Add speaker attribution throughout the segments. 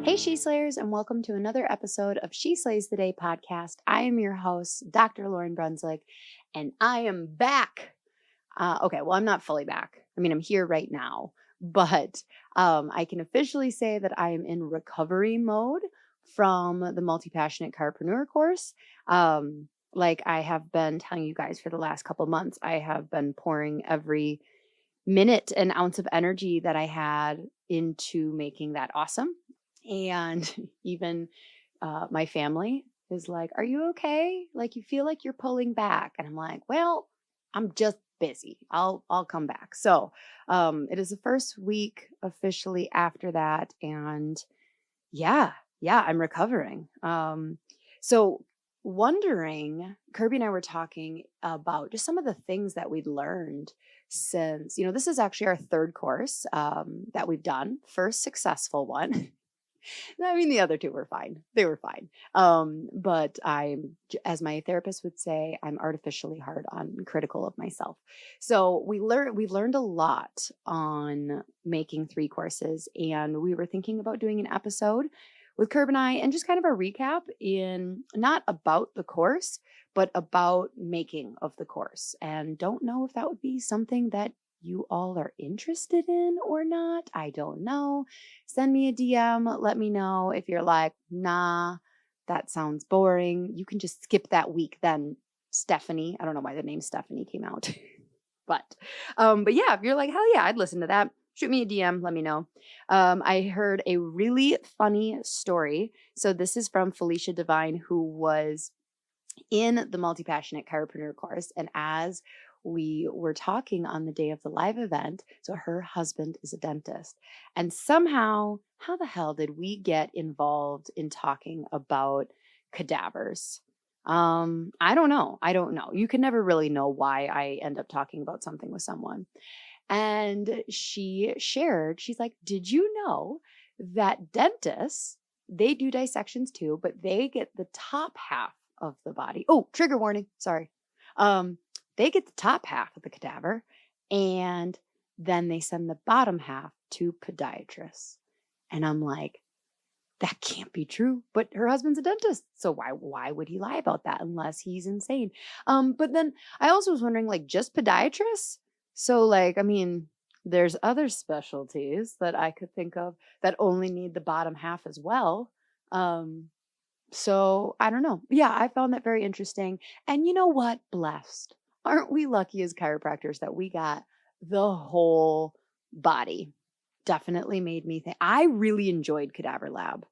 Speaker 1: Hey, She Slayers, and welcome to another episode of She Slays the Day podcast. I am your host, Dr. Lauryn Brunswick, and I am back. Well, I'm not fully back. I mean, I'm here right now, but I can officially say that I am in recovery mode from the Multi-Passionate Chiropreneur course. Like I have been telling you guys for the last couple months, I have been pouring every minute and ounce of energy that I had into making that awesome. And even my family is like, "Are you okay? Like you feel like you're pulling back?" And I'm like, "Well, I'm just busy. I'll come back." So it is the first week officially after that, and yeah, I'm recovering. So wondering, Kirby and I were talking about just some of the things that we'd learned since, this is actually our third course that we've done, first successful one. I mean, the other two were fine. They were fine. But as my therapist would say, I'm artificially hard on critical of myself. So we've learned a lot on making three courses, and we were thinking about doing an episode with Curb and I, and just kind of a recap in not about the course, but about making of the course. And don't know if that would be something that you all are interested in or not. I don't know. Send me a DM. Let me know if you're like, nah, that sounds boring. You can just skip that week then, Stephanie. I don't know why the name Stephanie came out. but yeah, if you're like, hell yeah, I'd listen to that. Shoot me a DM, let me know. I heard a really funny story. So this is from Felicia Devine, who was in the Multi-Passionate Chiropreneur course. And as we were talking on the day of the live event, so her husband is a dentist. And somehow, how the hell did we get involved in talking about cadavers? I don't know. You can never really know why I end up talking about something with someone. And she shared, she's like, "Did you know that dentists, they do dissections too, but they get the top half of the body." Oh, trigger warning. Sorry. They get the top half of the cadaver, and then they send the bottom half to podiatrists. And I'm like, that can't be true. But her husband's a dentist, so why would he lie about that unless he's insane? But then I also was wondering, like, just podiatrists? So, like, I mean, there's other specialties that I could think of that only need the bottom half as well. So I don't know. Yeah, I found that very interesting. And you know what? Blessed. Aren't we lucky as chiropractors that we got the whole body? Definitely made me think. I really enjoyed Cadaver Lab.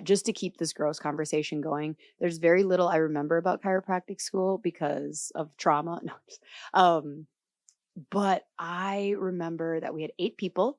Speaker 1: Just to keep this gross conversation going, there's very little I remember about chiropractic school because of trauma. No, but I remember that we had 8 people,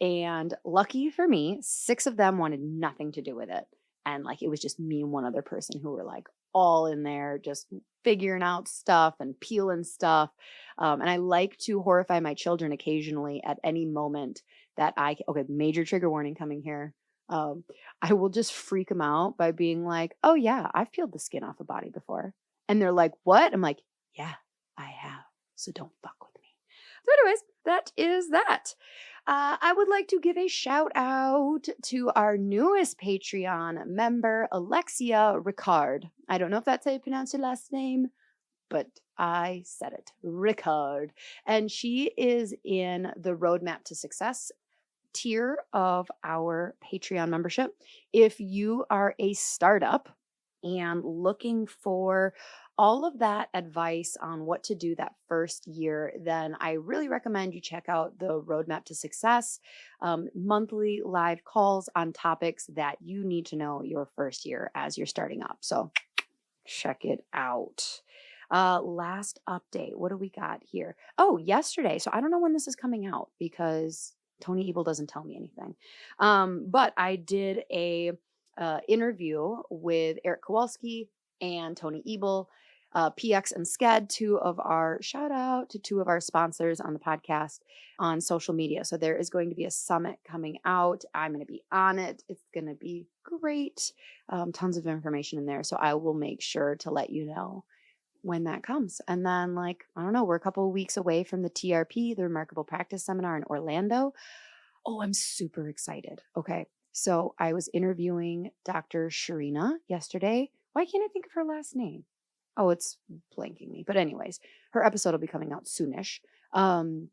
Speaker 1: and lucky for me, 6 of them wanted nothing to do with it. And like it was just me and one other person who were like all in there, just figuring out stuff and peeling stuff. And I like to horrify my children occasionally at any moment that okay, major trigger warning coming here. Um, I will just freak them out by being like, "Oh yeah, I've peeled the skin off a body before." And they're like, "What?" I'm like, "Yeah, I have. So don't fuck with me." So anyways, that is that. I would like to give a shout out to our newest Patreon member, Alexia Ricard. I don't know if that's how you pronounce your last name, but I said it, Ricard. And she is in the Roadmap to Success tier of our Patreon membership. If you are a startup and looking for all of that advice on what to do that first year, then I really recommend you check out the Roadmap to Success, monthly live calls on topics that you need to know your first year as you're starting up. So check it out. Last update. What do we got here? Oh, yesterday. So I don't know when this is coming out because Tony Evil doesn't tell me anything. But I did a interview with Eric Kowalski and Tony Ebel, PX and Sked, shout out to 2 of our sponsors on the podcast on social media. So there is going to be a summit coming out. I'm going to be on it. It's going to be great. Tons of information in there. So I will make sure to let you know when that comes. And then, like, I don't know, we're a couple of weeks away from the TRP, the Remarkable Practice Seminar in Orlando. Oh, I'm super excited. Okay. So I was interviewing Dr. Sharina yesterday. Why can't I think of her last name? Oh, it's blanking me. But anyways, her episode will be coming out soonish. And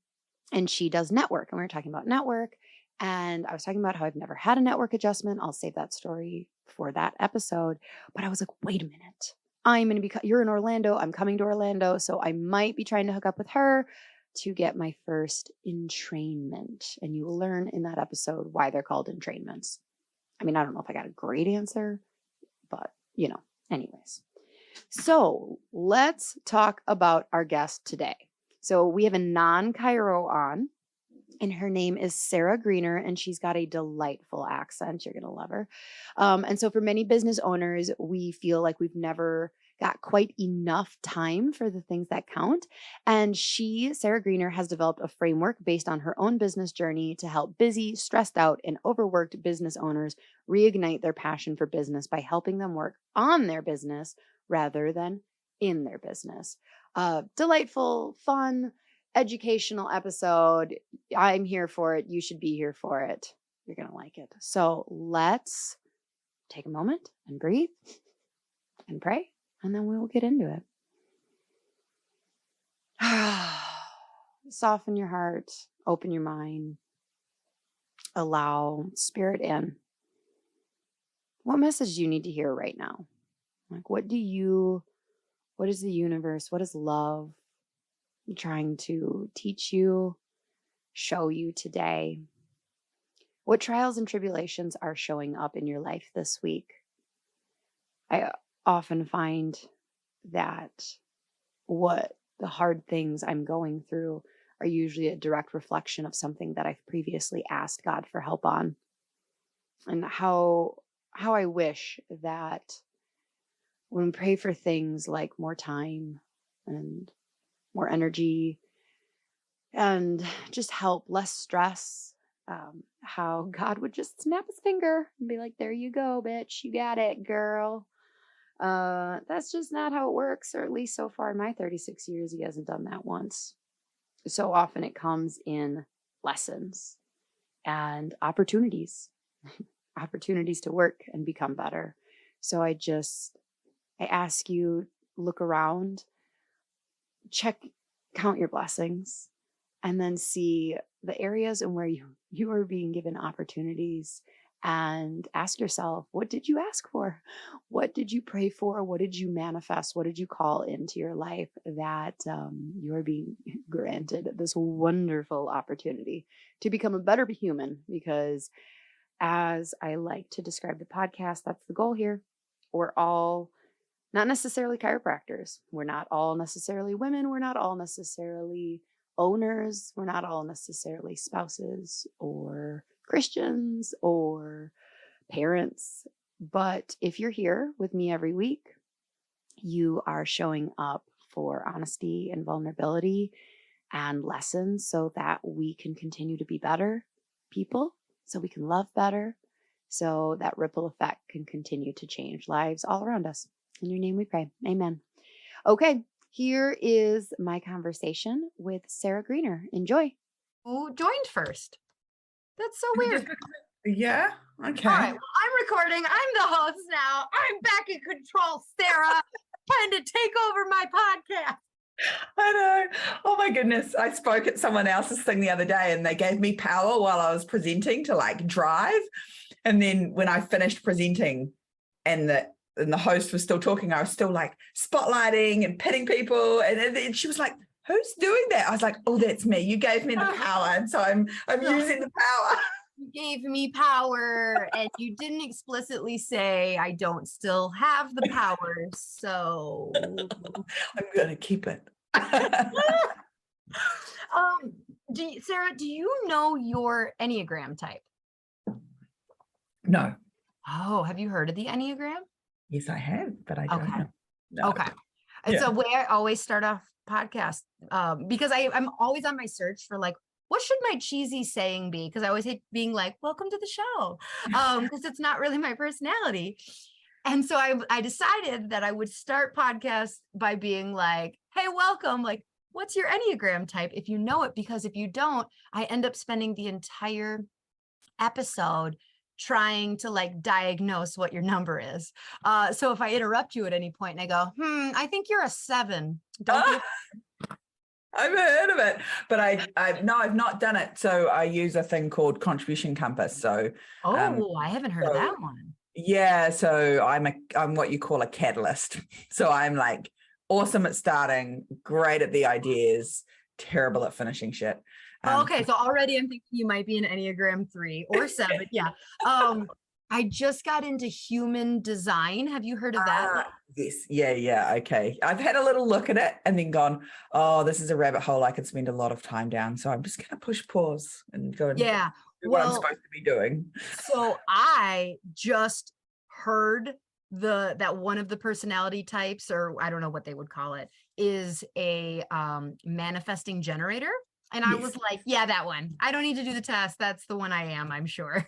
Speaker 1: she does network. And we were talking about network. And I was talking about how I've never had a network adjustment. I'll save that story for that episode. But I was like, wait a minute. I'm going to be, you're in Orlando. I'm coming to Orlando. So I might be trying to hook up with her to get my first entrainment. And you will learn in that episode why they're called entrainments. I mean, I don't know if I got a great answer, but anyways. So let's talk about our guest today. So we have a non-chiro on, and her name is Sarah Greener, and she's got a delightful accent. You're going to love her. And so for many business owners, we feel like we've never got quite enough time for the things that count. And Sarah Greener, has developed a framework based on her own business journey to help busy, stressed out, and overworked business owners reignite their passion for business by helping them work on their business rather than in their business. Delightful, fun, educational episode. I'm here for it. You should be here for it. You're going to like it. So let's take a moment and breathe and pray, and then we will get into it. Soften your heart, open your mind, allow spirit in. What message do you need to hear right now? Like, what is the universe? What is love trying to teach you, show you today? What trials and tribulations are showing up in your life this week? I often find that what the hard things I'm going through are usually a direct reflection of something that I've previously asked God for help on. And how I wish that when we pray for things like more time and more energy and just help, less stress, how God would just snap his finger and be like, there you go, bitch. You got it, girl. That's just not how it works, or at least so far in my 36 years, he hasn't done that once. So often it comes in lessons and opportunities, opportunities to work and become better. So I ask you, look around, count your blessings, and then see the areas in where you are being given opportunities, and ask yourself, what did you ask for? What did you pray for? What did you manifest? What did you call into your life that you are being granted this wonderful opportunity to become a better human? Because as I like to describe the podcast, that's the goal here. We're all not necessarily chiropractors. We're not all necessarily women. We're not all necessarily owners. We're not all necessarily spouses or Christians or parents. But if you're here with me every week, you are showing up for honesty and vulnerability and lessons so that we can continue to be better people, so we can love better, so that ripple effect can continue to change lives all around us. In your name we pray. Amen. Okay, here is my conversation with Sarah Greener. Enjoy.
Speaker 2: Who joined first? That's so weird.
Speaker 3: Yeah. Okay.
Speaker 2: All right. Well, I'm recording. I'm the host now. I'm back in control, Sarah, trying to take over my podcast.
Speaker 3: I know. Oh my goodness. I spoke at someone else's thing the other day and they gave me power while I was presenting to like drive. And then when I finished presenting and the host was still talking, I was still like spotlighting and pitting people. And then she was like, who's doing that? I was like, oh, that's me. You gave me the power. And so I'm using the power.
Speaker 2: You gave me power and you didn't explicitly say I don't still have the power. So
Speaker 3: I'm going to keep it.
Speaker 2: Sarah, do you know your Enneagram type?
Speaker 3: No.
Speaker 2: Oh, have you heard of the Enneagram?
Speaker 3: Yes, I have, but I don't know. No.
Speaker 2: Okay. It's a way I always start off podcasts because I'm always on my search for like, what should my cheesy saying be? Because I always hate being like, welcome to the show, because it's not really my personality. And so I decided that I would start podcasts by being like, hey, welcome. Like, what's your Enneagram type? If you know it, because if you don't, I end up spending the entire episode trying to like diagnose what your number is. So if I interrupt you at any point and I go, I think you're a 7. Don't be
Speaker 3: I've heard of it, but I've not done it. So I use a thing called contribution compass. So
Speaker 2: I haven't heard of that one.
Speaker 3: Yeah, so I'm what you call a catalyst. So I'm like awesome at starting, great at the ideas, terrible at finishing shit.
Speaker 2: Okay, so already I'm thinking you might be an Enneagram 3 or 7. Yeah. I just got into human design. Have you heard of that?
Speaker 3: Yes. Yeah. Okay. I've had a little look at it and then gone, oh, this is a rabbit hole I could spend a lot of time down. So I'm just going to push pause and go and do what I'm supposed to be doing.
Speaker 2: So I just heard that one of the personality types, or I don't know what they would call it, is a manifesting generator. And I was like, yeah, that one. I don't need to do the test. That's the one I am, I'm sure.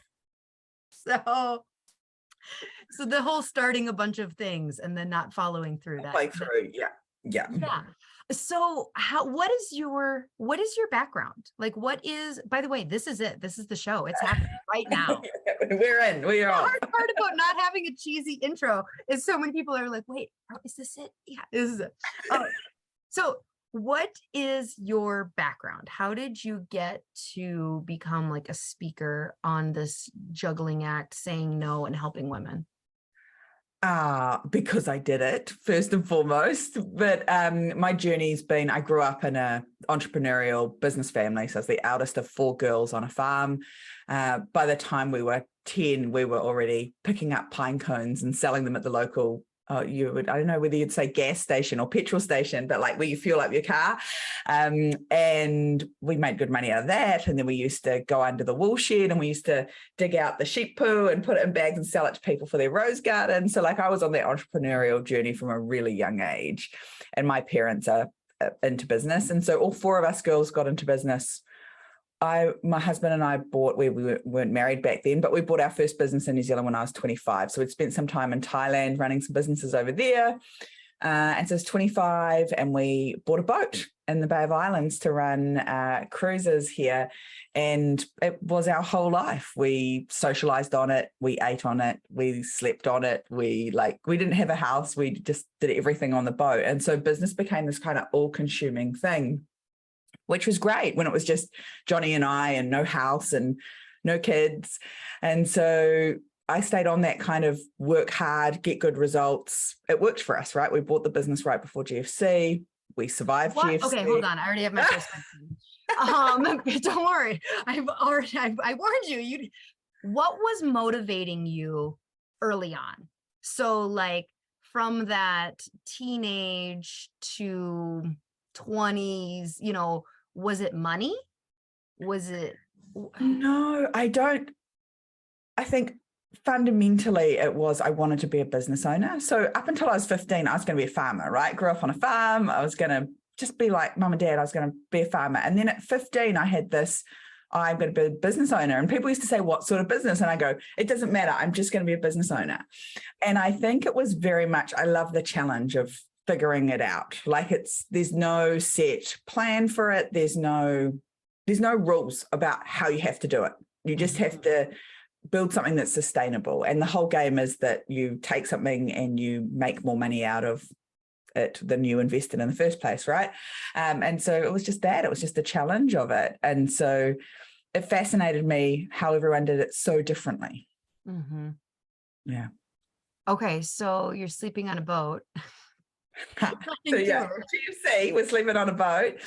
Speaker 2: So the whole starting a bunch of things and then not following through that.
Speaker 3: Yeah.
Speaker 2: So what is your background? Like, by the way, this is it. This is the show. It's happening right now.
Speaker 3: We are.
Speaker 2: The hard part about not having a cheesy intro is so many people are like, wait, is this it? Yeah, this is it. So what is your background? How did you get to become like a speaker on this juggling act, saying no and helping women?
Speaker 3: Because I did it first and foremost. But my journey's been, I grew up in a entrepreneurial business family. So I was the eldest of 4 girls on a farm. By the time we were 10, we were already picking up pine cones and selling them at the local I don't know whether you'd say gas station or petrol station, but like where you fuel up your car. And we made good money out of that. And then we used to go under the wool shed and we used to dig out the sheep poo and put it in bags and sell it to people for their rose garden. So like I was on that entrepreneurial journey from a really young age, and my parents are into business. And so all 4 of us girls got into business. My husband and I we weren't married back then, but we bought our first business in New Zealand when I was 25. So we'd spent some time in Thailand running some businesses over there. And so I was 25 and we bought a boat in the Bay of Islands to run cruises here. And it was our whole life. We socialized on it. We ate on it. We slept on it. We didn't have a house. We just did everything on the boat. And so business became this kind of all-consuming thing, which was great when it was just Johnny and I and no house and no kids. And so I stayed on that kind of work hard, get good results. It worked for us, right? We bought the business right before GFC. We survived GFC.
Speaker 2: Okay, hold on. I already have my first question. Don't worry. I warned you. What was motivating you early on? So like from that teenage to 20s, was it money? Was it?
Speaker 3: No, I don't. I think fundamentally it was I wanted to be a business owner. So up until I was 15, I was going to be a farmer, right? Grew up on a farm. I was going to just be like mum and dad. I was going to be a farmer. And then at 15, I had this, I'm going to be a business owner. And people used to say, what sort of business? And I go, it doesn't matter. I'm just going to be a business owner. And I think it was very much, I love the challenge of figuring it out. Like there's no set plan for it. There's no rules about how you have to do it. You just have to build something that's sustainable. And the whole game is that you take something and you make more money out of it than you invested in the first place, right? And so it was just that. It was just the challenge of it. And so it fascinated me how everyone did it so differently.
Speaker 2: Mm-hmm.
Speaker 3: Yeah.
Speaker 2: Okay, so you're sleeping on a boat.
Speaker 3: So yeah, GFC, we're sleeping on a boat.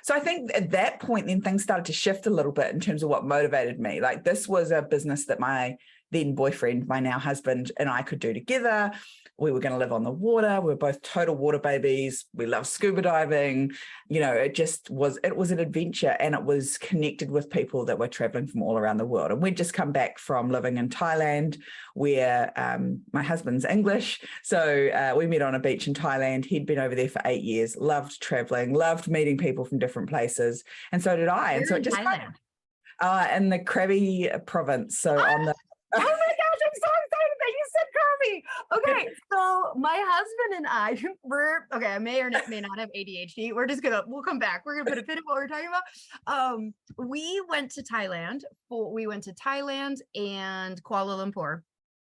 Speaker 3: So I think at that point, then things started to shift a little bit in terms of what motivated me. Like this was a business that my then boyfriend, my now husband, and I could do together. We were going to live on the water. We were both total water babies. We love scuba diving. It was an adventure, and it was connected with people that were traveling from all around the world. And we'd just come back from living in Thailand where my husband's English. So we met on a beach in Thailand. He'd been over there for 8 years, loved traveling, loved meeting people from different places. And so did I. And so it just in the Krabi province. So on the...
Speaker 2: Oh my gosh, I'm so excited that you said funny. Okay, so my husband and I I may or may not have ADHD. We'll come back. We're gonna put a pin in what we're talking about. We went to Thailand and Kuala Lumpur.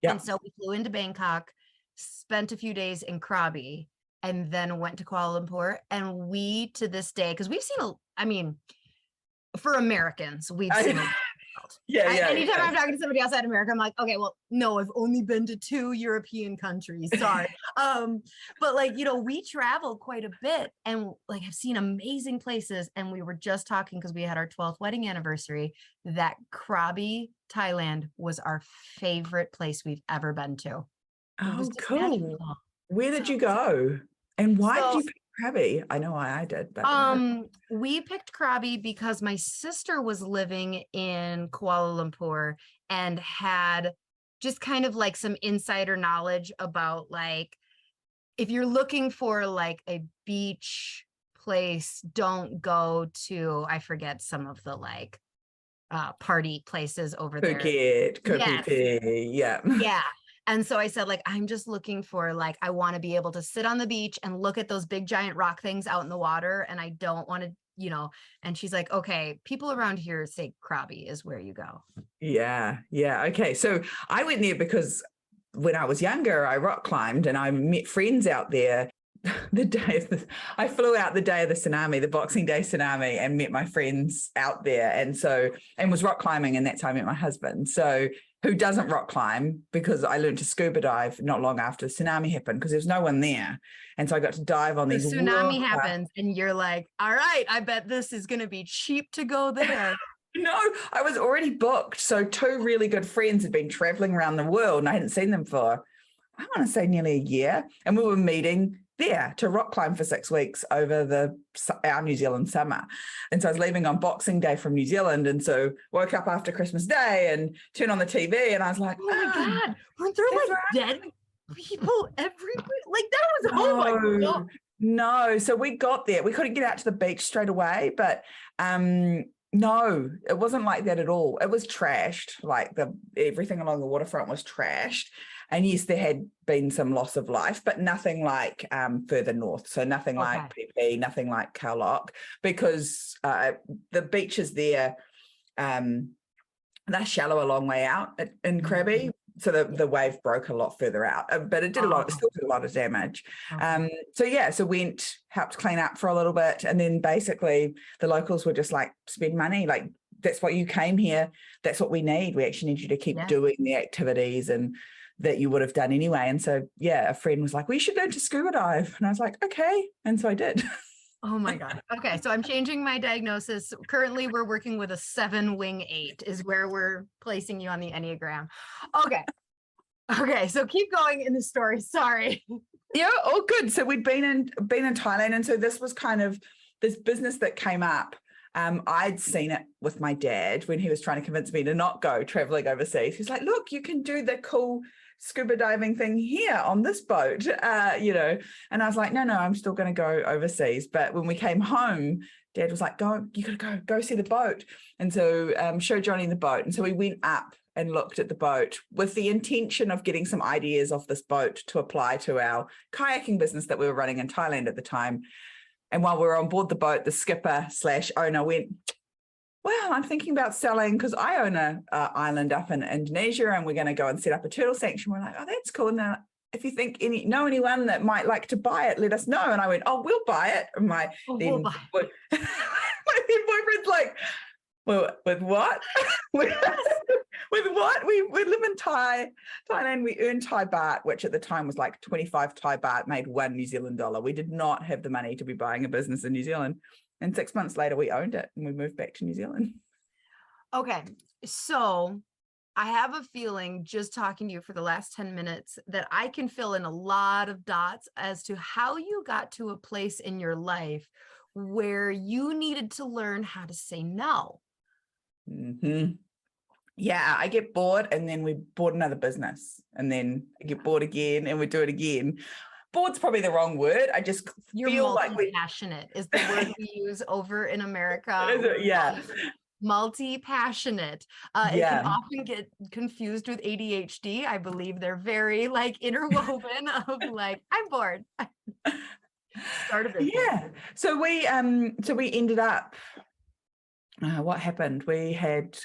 Speaker 3: Yeah.
Speaker 2: And so we flew into Bangkok, spent a few days in Krabi, and then went to Kuala Lumpur. And we, to this day, because we've seen for Americans, we've seen a anytime I'm talking to somebody outside America, I'm like, okay, well, no, I've only been to 2 European countries. Sorry. But we traveled quite a bit and have seen amazing places. And we were just talking because we had our 12th wedding anniversary that Krabi, Thailand was our favorite place we've ever been to.
Speaker 3: Oh, cool. Where did you go? And why did you pick Krabi? I know why I did, but
Speaker 2: we picked Krabi because my sister was living in Kuala Lumpur and had just kind of some insider knowledge about if you're looking for a beach place, don't go to, I forget some of the party places over there.
Speaker 3: Phuket, Koh Phi Phi, yeah.
Speaker 2: Yeah. And so I said, I'm just looking for, I want to be able to sit on the beach and look at those big giant rock things out in the water. And I don't want to, and she's like, okay, people around here say Krabi is where you go.
Speaker 3: Yeah. Yeah. Okay. So I went there because when I was younger, I rock climbed and I met friends out there. I flew out the day of the tsunami, the Boxing Day tsunami, and met my friends out there. And was rock climbing. And that's how I met my husband. So who doesn't rock climb, because I learned to scuba dive not long after the tsunami happened because there was no one there. And so I got to dive on these.
Speaker 2: The tsunami happens and you're like, all right, I bet this is going to be cheap to go there.
Speaker 3: No, I was already booked. So 2 really good friends had been traveling around the world and I hadn't seen them for, I want to say nearly a year. And we were meeting there to rock climb for 6 weeks over our New Zealand summer. And so I was leaving on Boxing Day from New Zealand. And so woke up after Christmas Day and turned on the TV and I was like,
Speaker 2: oh my God, weren't there dead people everywhere? That was, oh my God.
Speaker 3: No, so we got there. We couldn't get out to the beach straight away, but no, it wasn't like that at all. It was trashed. Everything along the waterfront was trashed. And yes, there had been some loss of life, but nothing like further north. So nothing like PP, nothing like Khao Lak, because the beaches there, they're shallow a long way out in Krabi. So the wave broke a lot further out, but it did still did a lot of damage. So went, helped clean up for a little bit. And then basically the locals were just spend money. That's what you came here. That's what we need. We actually need you to keep doing the activities and that you would have done anyway. And so, a friend was like, we should learn to scuba dive. And I was like, okay. And so I did.
Speaker 2: Oh my God. Okay. So I'm changing my diagnosis. Currently we're working with a 7 wing 8 is where we're placing you on the Enneagram. Okay. Okay. So keep going in the story. Sorry.
Speaker 3: Yeah. Oh, good. So we'd been in Thailand. And so this was kind of this business that came up. I'd seen it with my dad when he was trying to convince me to not go traveling overseas. He's like, look, you can do the cool scuba diving thing here on this boat, and I was like, no, I'm still going to go overseas. But when we came home, Dad was like, you got to go see the boat. And so show Johnny the boat. And so we went up and looked at the boat with the intention of getting some ideas off this boat to apply to our kayaking business that we were running in Thailand at the time. And while we were on board the boat, the skipper / owner went, well, I'm thinking about selling because I own a island up in Indonesia and we're going to go and set up a turtle sanctuary. We're like, oh, that's cool. Now, if you think know anyone that might like to buy it, let us know. And I went, oh, we'll buy it. And
Speaker 2: we'll buy it.
Speaker 3: My boyfriend's like, well, with what? with what? We live in Thailand. We earn Thai baht, which at the time was 25 Thai baht, made $1 New Zealand dollar. We did not have the money to be buying a business in New Zealand. And 6 months later, we owned it and we moved back to New Zealand.
Speaker 2: Okay. So I have a feeling just talking to you for the last 10 minutes that I can fill in a lot of dots as to how you got to a place in your life where you needed to learn how to say no.
Speaker 3: Mm-hmm. Yeah, I get bored and then we bought another business and then I get bored again and we do it again. Bored's probably the wrong word. I just feel like
Speaker 2: passionate is the word we use over in America.
Speaker 3: Yeah.
Speaker 2: multi-passionate. It can often get confused with ADHD. I believe they're very like interwoven of like, I'm bored. Start a business.
Speaker 3: Yeah. So we ended up, what happened? We had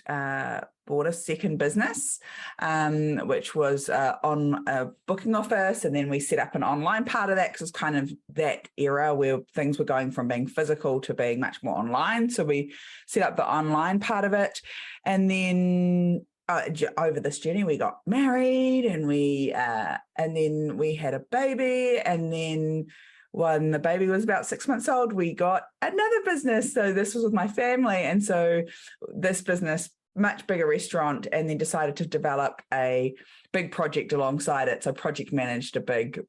Speaker 3: bought a second business, which was on a booking office, and then we set up an online part of that because it's kind of that era where things were going from being physical to being much more online. So we set up the online part of it, and then over this journey we got married, and then we had a baby, and then when the baby was about 6 months old, we got another business. So this was with my family. And so this business, much bigger restaurant, and then decided to develop a big project alongside it. So project managed a big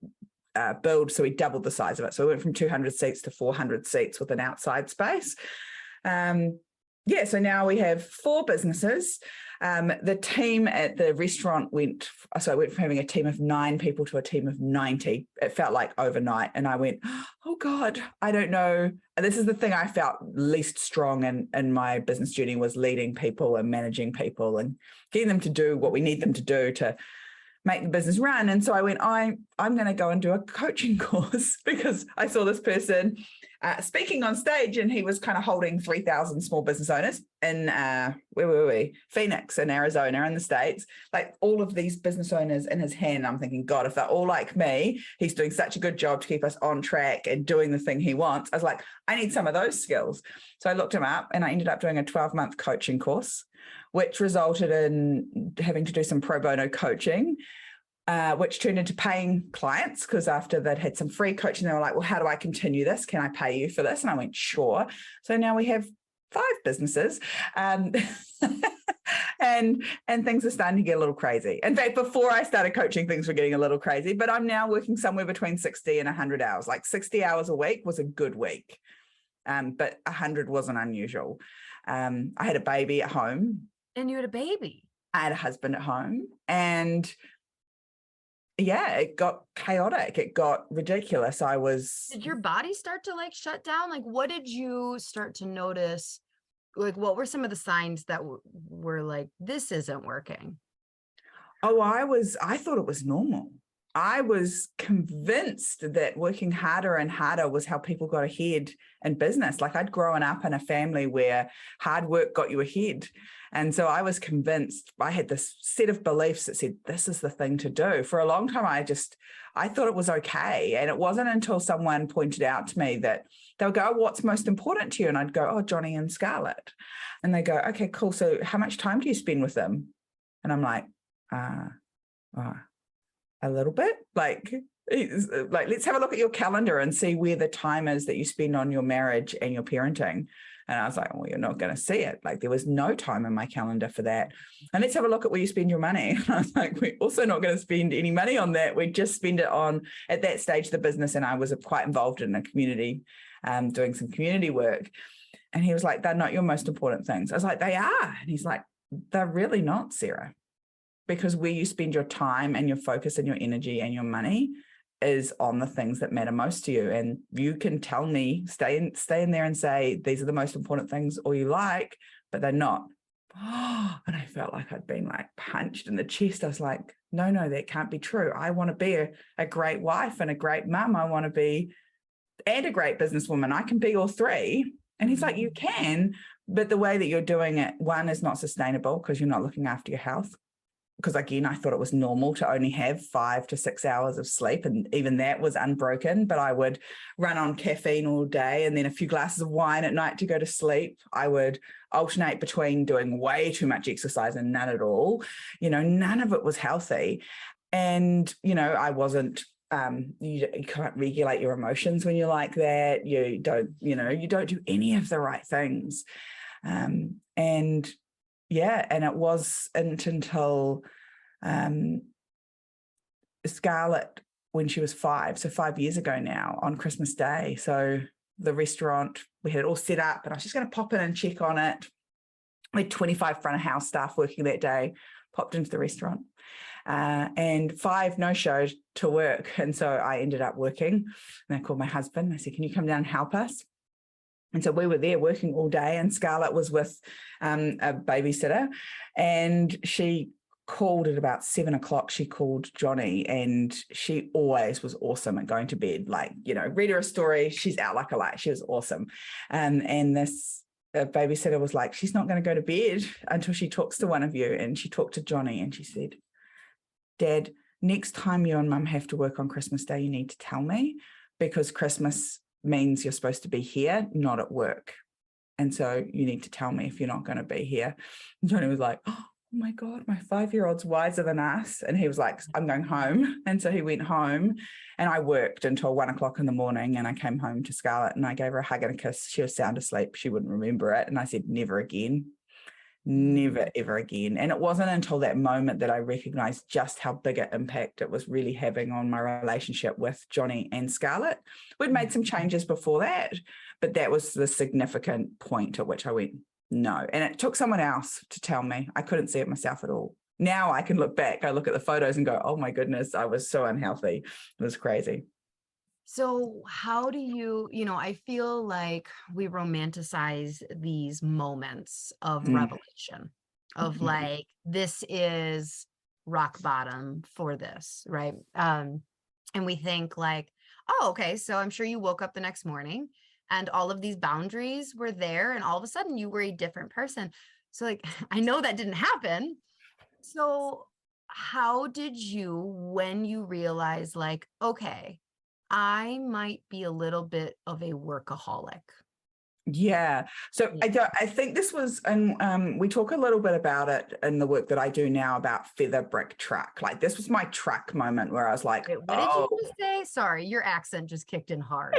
Speaker 3: build. So we doubled the size of it. So we went from 200 seats to 400 seats with an outside space. So now we have 4 businesses. The team at the restaurant went from having a team of 9 people to a team of 90. It felt like overnight. And I went, oh God, I don't know. And this is the thing I felt least strong in my business journey, was leading people and managing people and getting them to do what we need them to do to make the business run. And so I went, I'm going to go and do a coaching course, because I saw this person speaking on stage, and he was kind of holding 3,000 small business owners in, where were we? Phoenix in Arizona in the States, like all of these business owners in his hand. I'm thinking, God, if they're all like me, he's doing such a good job to keep us on track and doing the thing he wants. I was like, I need some of those skills. So I looked him up, and I ended up doing a 12-month coaching course, which resulted in having to do some pro bono coaching, which turned into paying clients, because after they'd had some free coaching, they were like, well, how do I continue this? Can I pay you for this? And I went, sure. So now we have 5 businesses. And things are starting to get a little crazy. In fact, before I started coaching, things were getting a little crazy, but I'm now working somewhere between 60 and 100 hours. Like 60 hours a week was a good week. But 100 wasn't unusual. I had a baby at home.
Speaker 2: And you had a baby.
Speaker 3: I had a husband at home, and it got chaotic. It got ridiculous.
Speaker 2: Did your body start to like shut down? Like, what did you start to notice? Like, what were some of the signs that were like, this isn't working?
Speaker 3: Oh, I thought it was normal. I was convinced that working harder and harder was how people got ahead in business. Like, I'd grown up in a family where hard work got you ahead. And so I was convinced, I had this set of beliefs that said, this is the thing to do. For a long time, I thought it was okay. And it wasn't until someone pointed out to me that they'll go, oh, what's most important to you? And I'd go, oh, Johnny and Scarlett. And they go, okay, cool. So how much time do you spend with them? And I'm like, a little bit. Like, let's have a look at your calendar and see where the time is that you spend on your marriage and your parenting. And I was like, well, you're not going to see it. Like, there was no time in my calendar for that. And let's have a look at where you spend your money. And I was like, we're also not going to spend any money on that. We just spend it on, at that stage of the business. And I was quite involved in a community, doing some community work. And he was like, they're not your most important things. I was like, they are. And he's like, they're really not, Sarah. Because where you spend your time and your focus and your energy and your money is on the things that matter most to you. And you can tell me, stay in there and say, these are the most important things all you like, but they're not. And I felt like I'd been like punched in the chest. I was like, no, that can't be true. I want to be a great wife and a great mum. I want to be, and a great businesswoman. I can be all 3. And he's like, you can, but the way that you're doing it, one, is not sustainable because you're not looking after your health. Because again, I thought it was normal to only have 5 to 6 hours of sleep. And even that was unbroken, but I would run on caffeine all day and then a few glasses of wine at night to go to sleep. I would alternate between doing way too much exercise and none at all. None of it was healthy. And, I wasn't, you can't regulate your emotions when you're like that. You don't do any of the right things. And it wasn't until Scarlett, when she was 5, so 5 years ago now, on Christmas Day. So the restaurant, we had it all set up, and I was just going to pop in and check on it. We had 25 front of house staff working that day, popped into the restaurant, and 5 no-showed to work. And so I ended up working, and I called my husband. I said, can you come down and help us? And so we were there working all day, and Scarlett was with a babysitter, and she called at about 7 o'clock. She called Johnny, and she always was awesome at going to bed. Like, read her a story, she's out like a light. She was awesome. And this babysitter was like, she's not going to go to bed until she talks to one of you. And she talked to Johnny, and she said, Dad, next time you and Mum have to work on Christmas Day, you need to tell me, because Christmas means you're supposed to be here, not at work. And so you need to tell me if you're not going to be here. And Johnny was like, oh my God, my 5-year-old's wiser than us. And he was like, I'm going home. And so he went home, and I worked until 1 o'clock in the morning, and I came home to Scarlett and I gave her a hug and a kiss. She was sound asleep. She wouldn't remember it. And I said, never again. Never, ever again. And it wasn't until that moment that I recognized just how big an impact it was really having on my relationship with Johnny and Scarlett. We'd made some changes before that, but that was the significant point at which I went, no. And it took someone else to tell me. I couldn't see it myself at all. Now I can look back, I look at the photos and go, oh my goodness, I was so unhealthy. It was crazy.
Speaker 2: So how do you, I feel like we romanticize these moments of revelation, of like, this is rock bottom for this, right? And we think like, oh, okay, so I'm sure you woke up the next morning and all of these boundaries were there, and all of a sudden you were a different person. So like, I know that didn't happen. So how did you, when you realize like, okay, I might be a little bit of a workaholic?
Speaker 3: Yeah. So I think this was, and we talk a little bit about it in the work that I do now about feather brick truck. Like, this was my truck moment where I was like,
Speaker 2: wait, what did you just say? Sorry, your accent just kicked in hard.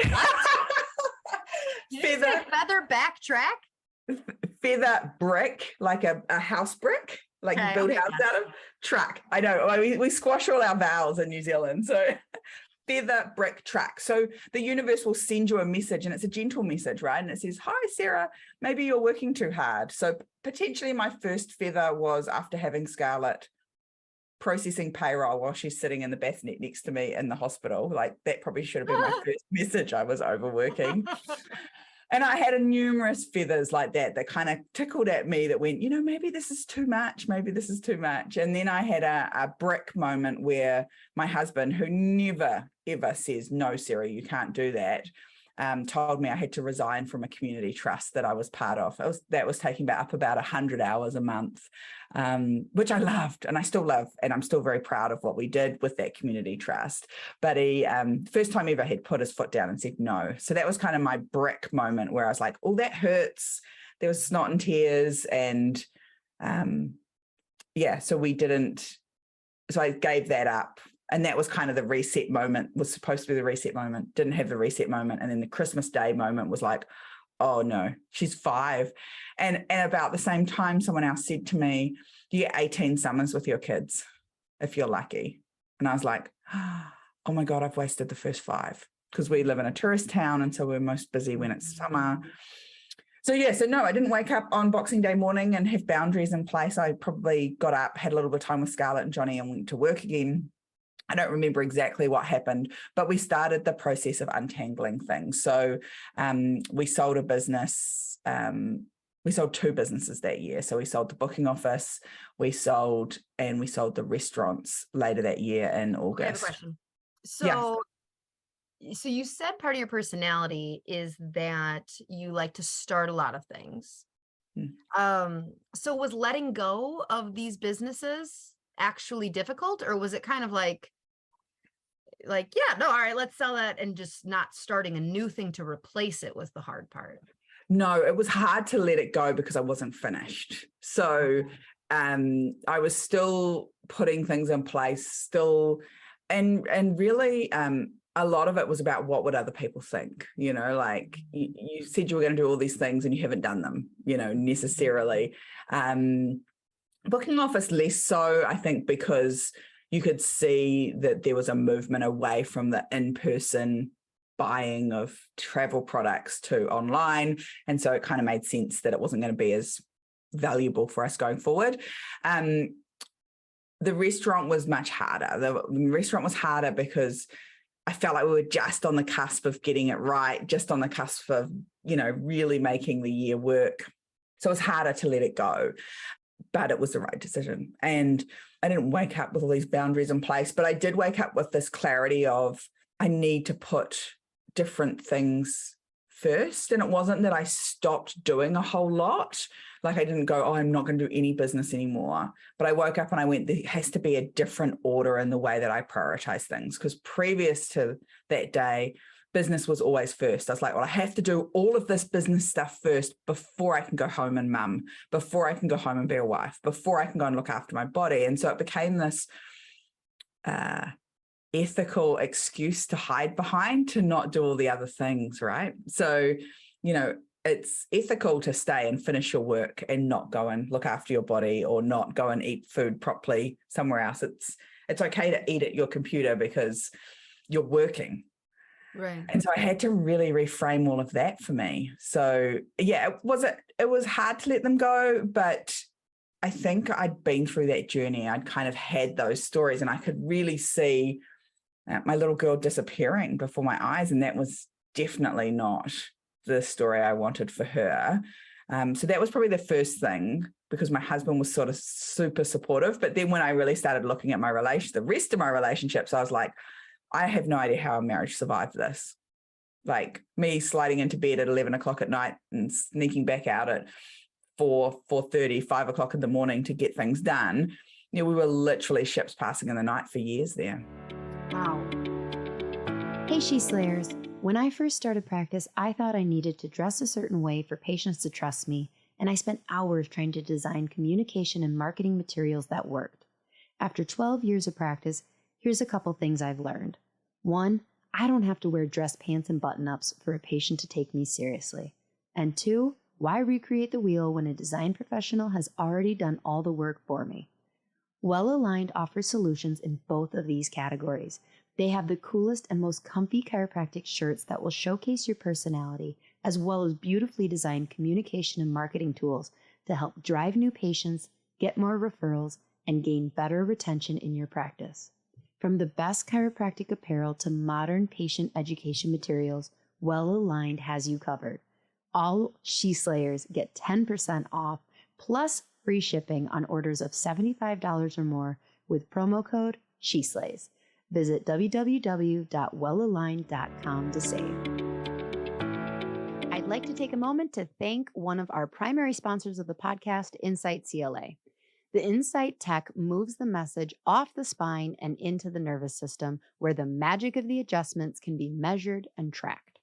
Speaker 2: Feather backtrack?
Speaker 3: Feather brick, like a house brick, like you build house out of. Truck. I know. We squash all our vowels in New Zealand. So feather brick truck. So the universe will send you a message, and it's a gentle message, right? And it says, hi, Sarah, maybe you're working too hard. So potentially my first feather was after having Scarlett processing payroll while she's sitting in the bassinet next to me in the hospital. Like, that probably should have been my first message. I was overworking. And I had numerous feathers like that kind of tickled at me, that went, maybe this is too much. Maybe this is too much. And then I had a brick moment where my husband, who never, ever says, no, Sarah, you can't do that, told me I had to resign from a community trust that I was part of. That was taking up about 100 hours a month, which I loved, and I still love, and I'm still very proud of what we did with that community trust. But he, first time ever, had put his foot down and said no. So that was kind of my brick moment where I was like, oh, that hurts. There was snot and tears, and so I gave that up. And that was kind of the reset moment, was supposed to be the reset moment, didn't have the reset moment. And then the Christmas Day moment was like, oh no, she's 5. And about the same time, someone else said to me, you get 18 summers with your kids if you're lucky. And I was like, oh my God, I've wasted the first 5, because we live in a tourist town. And so we're most busy when it's summer. So no, I didn't wake up on Boxing Day morning and have boundaries in place. I probably got up, had a little bit of time with Scarlett and Johnny, and went to work again. I don't remember exactly what happened, but we started the process of untangling things. So we sold a business. We sold 2 businesses that year. So we sold the booking office, we sold the restaurants later that year in August.
Speaker 2: I have a question. So you said part of your personality is that you like to start a lot of things. So was letting go of these businesses actually difficult, or was it kind of like, all right, let's sell that, and just not starting a new thing to replace it was the hard part?
Speaker 3: No, it was hard to let it go because I wasn't finished. So I was still putting things in place, and really a lot of it was about what would other people think, like you said you were going to do all these things and you haven't done them, necessarily. Booking office less so, I think, because you could see that there was a movement away from the in-person buying of travel products to online. And so it kind of made sense that it wasn't going to be as valuable for us going forward. The restaurant was much harder. The restaurant was harder because I felt like we were just on the cusp of getting it right, just on the cusp of, really making the year work. So it was harder to let it go, but it was the right decision. And I didn't wake up with all these boundaries in place, but I did wake up with this clarity of I need to put different things first. And it wasn't that I stopped doing a whole lot. Like I didn't go, I'm not going to do any business anymore. But I woke up and I went, there has to be a different order in the way that I prioritize things. Because previous to that day, business was always first. I was like, well, I have to do all of this business stuff first before I can go home and mum, before I can go home and be a wife, before I can go and look after my body. And so it became this ethical excuse to hide behind, to not do all the other things, right? So, it's ethical to stay and finish your work and not go and look after your body or not go and eat food properly somewhere else. It's okay to eat at your computer because you're working.
Speaker 2: Right.
Speaker 3: And so I had to really reframe all of that for me. So yeah, it was hard to let them go, but I think I'd been through that journey. I'd kind of had those stories and I could really see my little girl disappearing before my eyes. And that was definitely not the story I wanted for her. So that was probably the first thing, because my husband was sort of super supportive. But then when I really started looking at the rest of my relationships, I was like, I have no idea how a marriage survived this. Like me sliding into bed at 11 o'clock at night and sneaking back out at 4:30, 5 o'clock in the morning to get things done. We were literally ships passing in the night for years there.
Speaker 1: Wow. Hey, She Slayers. When I first started practice, I thought I needed to dress a certain way for patients to trust me, and I spent hours trying to design communication and marketing materials that worked. After 12 years of practice, here's a couple things I've learned. 1, I don't have to wear dress pants and button-ups for a patient to take me seriously. And 2, why recreate the wheel when a design professional has already done all the work for me? Well Aligned offers solutions in both of these categories. They have the coolest and most comfy chiropractic shirts that will showcase your personality, as well as beautifully designed communication and marketing tools to help drive new patients, get more referrals, and gain better retention in your practice. From the best chiropractic apparel to modern patient education materials, Well Aligned has you covered. All She Slayers get 10% off plus free shipping on orders of $75 or more with promo code SheSlays. Visit www.wellaligned.com to save. I'd like to take a moment to thank one of our primary sponsors of the podcast, Insight CLA. The Insight tech moves the message off the spine and into the nervous system, where the magic of the adjustments can be measured and tracked.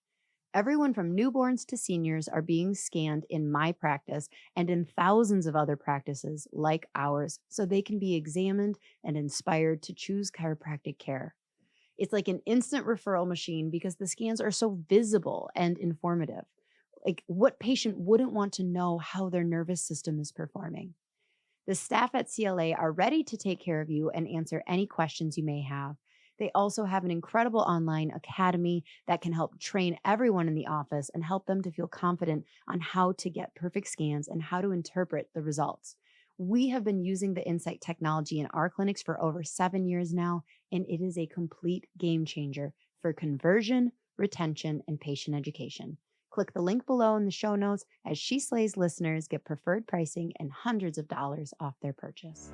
Speaker 1: Everyone from newborns to seniors are being scanned in my practice and in thousands of other practices like ours, so they can be examined and inspired to choose chiropractic care. It's like an instant referral machine because the scans are so visible and informative. Like, what patient wouldn't want to know how their nervous system is performing? The staff at CLA are ready to take care of you and answer any questions you may have. They also have an incredible online academy that can help train everyone in the office and help them to feel confident on how to get perfect scans and how to interpret the results. We have been using the Insight technology in our clinics for over 7 years now, and it is a complete game changer for conversion, retention, and patient education. Click the link below in the show notes as She Slays listeners get preferred pricing and hundreds of dollars off their purchase.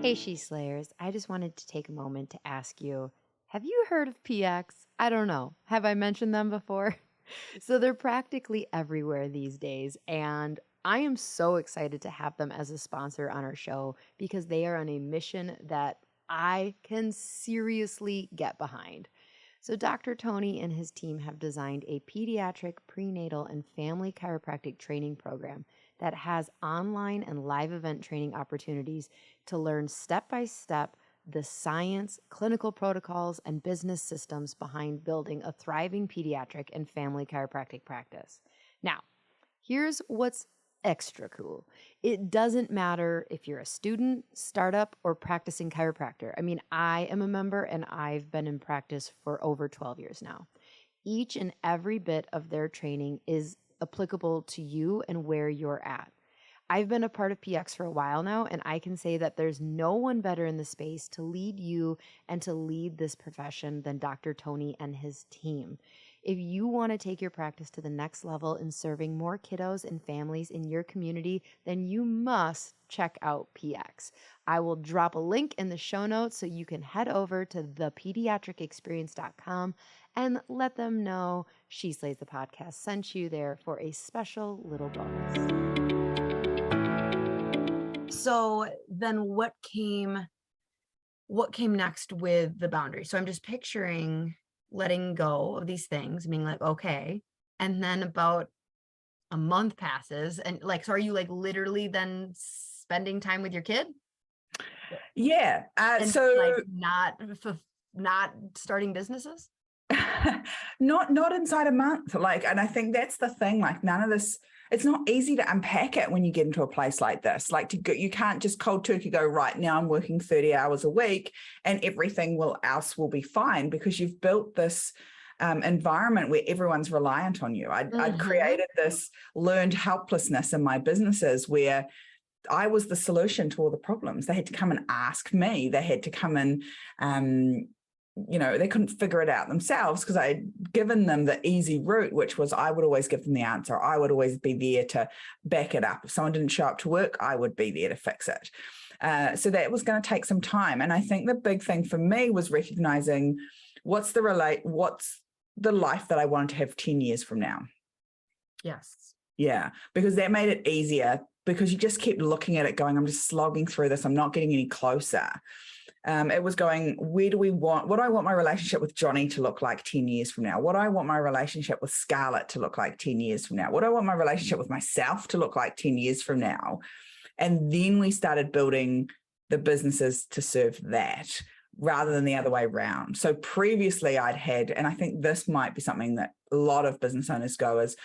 Speaker 1: Hey, She Slayers. I just wanted to take a moment to ask you, have you heard of PX? I don't know. Have I mentioned them before? So they're practically everywhere these days, and I am so excited to have them as a sponsor on our show because they are on a mission that I can seriously get behind. So Dr. Tony and his team have designed a pediatric, prenatal, and family chiropractic training program that has online and live event training opportunities to learn step-by-step the science, clinical protocols, and business systems behind building a thriving pediatric and family chiropractic practice. Now, here's what's extra cool. It doesn't matter if you're a student, startup, or practicing chiropractor. I mean, I am a member and I've been in practice for over 12 years now. Each and every bit of their training is applicable to you and where you're at. I've been a part of PX for a while now, and I can say that there's no one better in the space to lead you and to lead this profession than Dr. Tony and his team. If you want to take your practice to the next level in serving more kiddos and families in your community, then you must check out PX. I will drop a link in the show notes so you can head over to thepediatricexperience.com and let them know She Slays the Podcast sent you there for a special little bonus.
Speaker 2: So then what came next with the boundary? So I'm just picturing letting go of these things, being like, okay. And then about a month passes and like, so are you like literally then spending time with your kid?
Speaker 3: Yeah.
Speaker 2: And
Speaker 3: So
Speaker 2: like not starting businesses?
Speaker 3: not inside a month. Like, and I think that's the thing, like none of this, it's not easy to unpack it when you get into a place like this. Like you can't just cold turkey go, right now I'm working 30 hours a week and everything else will be fine, because you've built this environment where everyone's reliant on you. I'd created this learned helplessness in my businesses where I was the solution to all the problems. They had to come and ask me. They had to come and, they couldn't figure it out themselves because I had given them the easy route, which was I would always give them the answer. I would always be there to back it up. If someone didn't show up to work, I would be there to fix it. So that was going to take some time. And I think the big thing for me was recognizing what's the life that I wanted to have 10 years from now.
Speaker 2: Yes.
Speaker 3: Yeah, because that made it easier, because you just kept looking at it going, I'm just slogging through this. I'm not getting any closer. It was going, what do I want my relationship with Johnny to look like 10 years from now? What do I want my relationship with Scarlett to look like 10 years from now? What do I want my relationship with myself to look like 10 years from now? And then we started building the businesses to serve that rather than the other way around. So previously I'd had, and I think this might be something that a lot of business owners go is,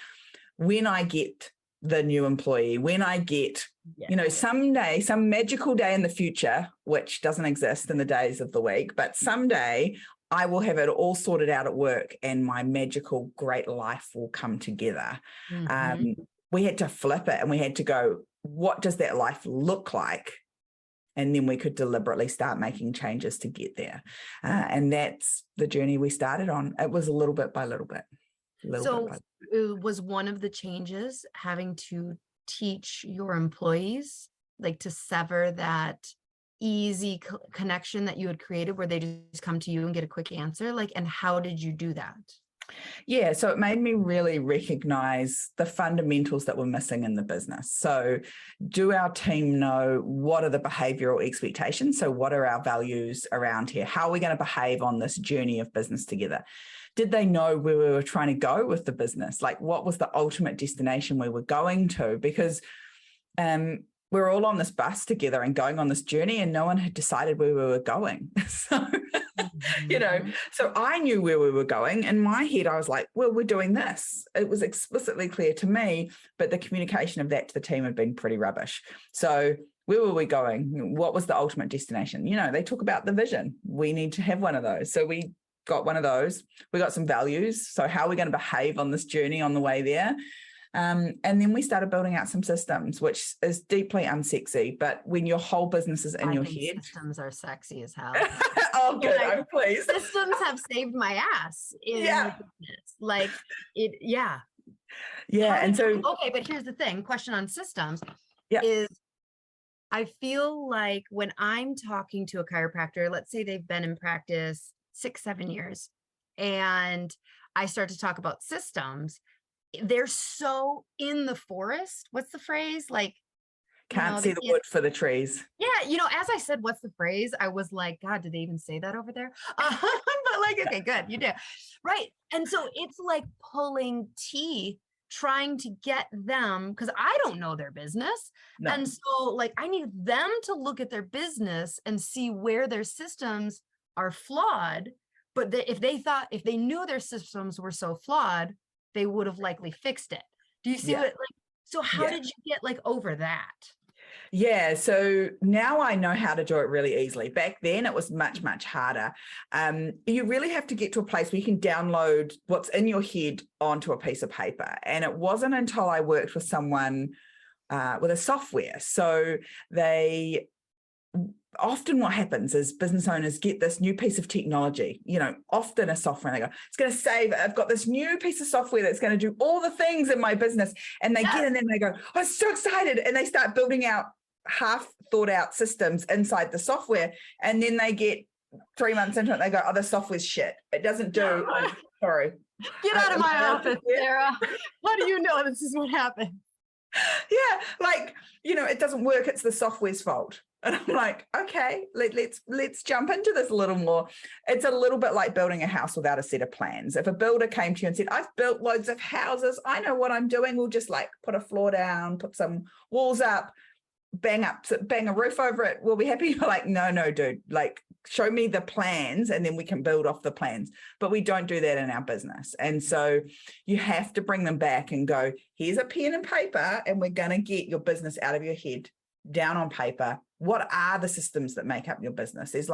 Speaker 3: when I get the new employee, when I get, someday, some magical day in the future, which doesn't exist in the days of the week, but someday I will have it all sorted out at work and my magical great life will come together. We had to flip it and we had to go, what does that life look like? And then we could deliberately start making changes to get there. And that's the journey we started on. It was little bit by little bit.
Speaker 2: It was one of the changes having to teach your employees, like to sever that easy connection that you had created where they just come to you and get a quick answer, like, and how did you do that?
Speaker 3: Yeah, so it made me really recognize the fundamentals that were missing in the business. So do our team know what are the behavioral expectations? So what are our values around here? How are we going to behave on this journey of business together? Did they know where we were trying to go with the business? Like what was the ultimate destination we were going to? Because we're all on this bus together and going on this journey and no one had decided where we were going. So, so I knew where we were going. In my head, I was like, well, we're doing this. It was explicitly clear to me, but the communication of that to the team had been pretty rubbish. So where were we going? What was the ultimate destination? They talk about the vision. We need to have one of those. So we got one of those. We got some values. So how are we going to behave on this journey on the way there? And then we started building out some systems, which is deeply unsexy. But when your whole business is in your head,
Speaker 2: systems are sexy as hell.
Speaker 3: Oh, good. I'm pleased.
Speaker 2: Systems have saved my ass in business. Like it, yeah.
Speaker 3: And so
Speaker 2: okay, but here's the thing. Question on systems is, I feel like when I'm talking to a chiropractor, let's say they've been in practice 6-7 years, and I start to talk about systems, they're so in the forest. What's the phrase? Like,
Speaker 3: can't see the wood for the trees.
Speaker 2: Yeah. As I said, what's the phrase? I was like, God, did they even say that over there? But like, okay, good. You do. Right. And so it's like pulling teeth, trying to get them, because I don't know their business. No. And so like, I need them to look at their business and see where their systems are flawed. But if they knew their systems were so flawed, they would have likely fixed it. Do you see what, like, so how did you get like over that?
Speaker 3: Yeah. So now I know how to do it really easily. Back then it was much, much harder. You really have to get to a place where you can download what's in your head onto a piece of paper. And it wasn't until I worked with someone with a software. So often what happens is business owners get this new piece of technology, often a software, and they go, it's going to save, I've got this new piece of software that's going to do all the things in my business. And they get in there and they go, oh, I'm so excited. And they start building out half thought out systems inside the software. And then they get 3 months into it, they go, oh, the software's shit. It doesn't do, sorry.
Speaker 2: Get out of my office, Sarah. How do you know this is what happened?
Speaker 3: Yeah, it doesn't work. It's the software's fault. And I'm like, okay, let's jump into this a little more. It's a little bit like building a house without a set of plans. If a builder came to you and said, I've built loads of houses, I know what I'm doing, we'll just put a floor down, put some walls up, bang a roof over it, we'll be happy. You're like, no, dude, show me the plans and then we can build off the plans. But we don't do that in our business. And so you have to bring them back and go, here's a pen and paper, and we're going to get your business out of your head, down on paper. What are the systems that make up your business? There's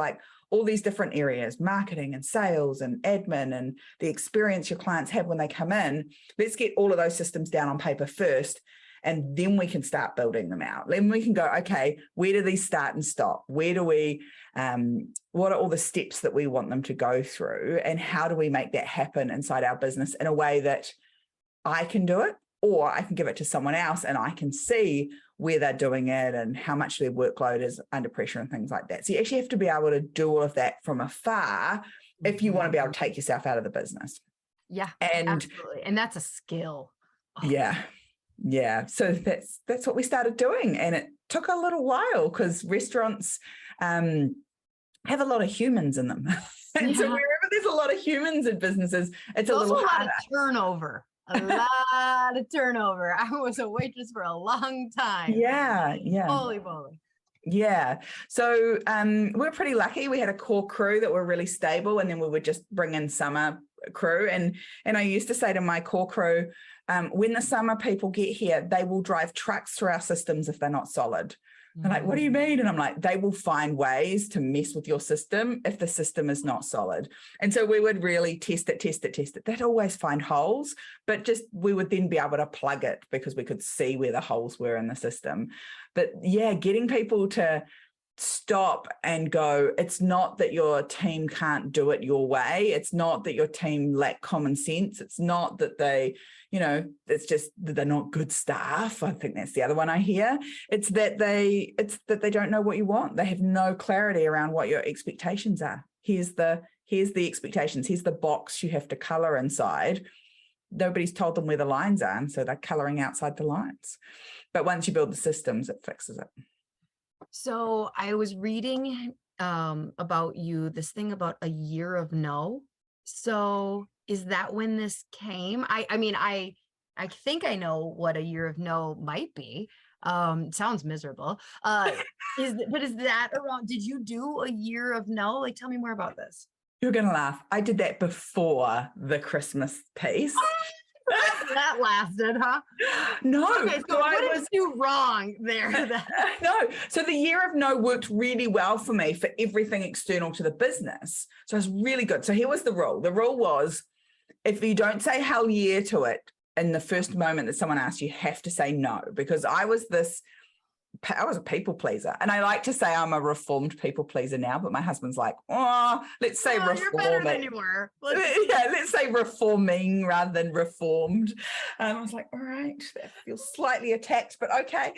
Speaker 3: all these different areas, marketing and sales and admin and the experience your clients have when they come in. Let's get all of those systems down on paper first. And then we can start building them out. Then we can go, okay, where do these start and stop? Where do we, what are all the steps that we want them to go through? And how do we make that happen inside our business in a way that I can do it, or I can give it to someone else and I can see where they're doing it and how much their workload is under pressure and things like that. So you actually have to be able to do all of that from afar if you want to be able to take yourself out of the business.
Speaker 2: Yeah,
Speaker 3: and
Speaker 2: absolutely. And that's a skill. Oh.
Speaker 3: Yeah. So that's what we started doing. And it took a little while because restaurants have a lot of humans in them. And so wherever there's a lot of humans in businesses, it's a little harder.
Speaker 2: Lot of turnover. A lot of turnover. I was a waitress for a long time.
Speaker 3: Yeah.
Speaker 2: Holy moly.
Speaker 3: Yeah. So we're pretty lucky. We had a core crew that were really stable, and then we would just bring in summer crew. And I used to say to my core crew, when the summer people get here, they will drive trucks through our systems if they're not solid. They're like, what do you mean? And I'm like, they will find ways to mess with your system if the system is not solid. And so we would really test it. They'd always find holes, but just we would then be able to plug it because we could see where the holes were in the system. But yeah, getting people to stop and go, it's not that your team can't do it your way. It's not that your team lack common sense. It's not that they, it's just that they're not good staff. I think that's the other one I hear. It's that they don't know what you want. They have no clarity around what your expectations are. Here's the expectations. Here's the box you have to color inside. Nobody's told them where the lines are, and so they're coloring outside the lines. But once you build the systems, it fixes it.
Speaker 2: So I was reading about you, this thing about a year of no. So is that when this came? I mean, I think I know what a year of no might be. Sounds miserable. Is that around? Did you do a year of no? Tell me more about this.
Speaker 3: You're going to laugh. I did that before the Christmas piece.
Speaker 2: That lasted, huh?
Speaker 3: No.
Speaker 2: Okay, so what did you do wrong there?
Speaker 3: No. So the year of no worked really well for me for everything external to the business. So it was really good. So here was the rule. The rule was, if you don't say hell yeah to it in the first moment that someone asks, you have to say no, because I was a people pleaser. And I like to say I'm a reformed people pleaser now, but my husband's like, let's say reform.
Speaker 2: You're better than you were.
Speaker 3: Let's say reforming rather than reformed. I was like, all right, that feels slightly attacked, but okay.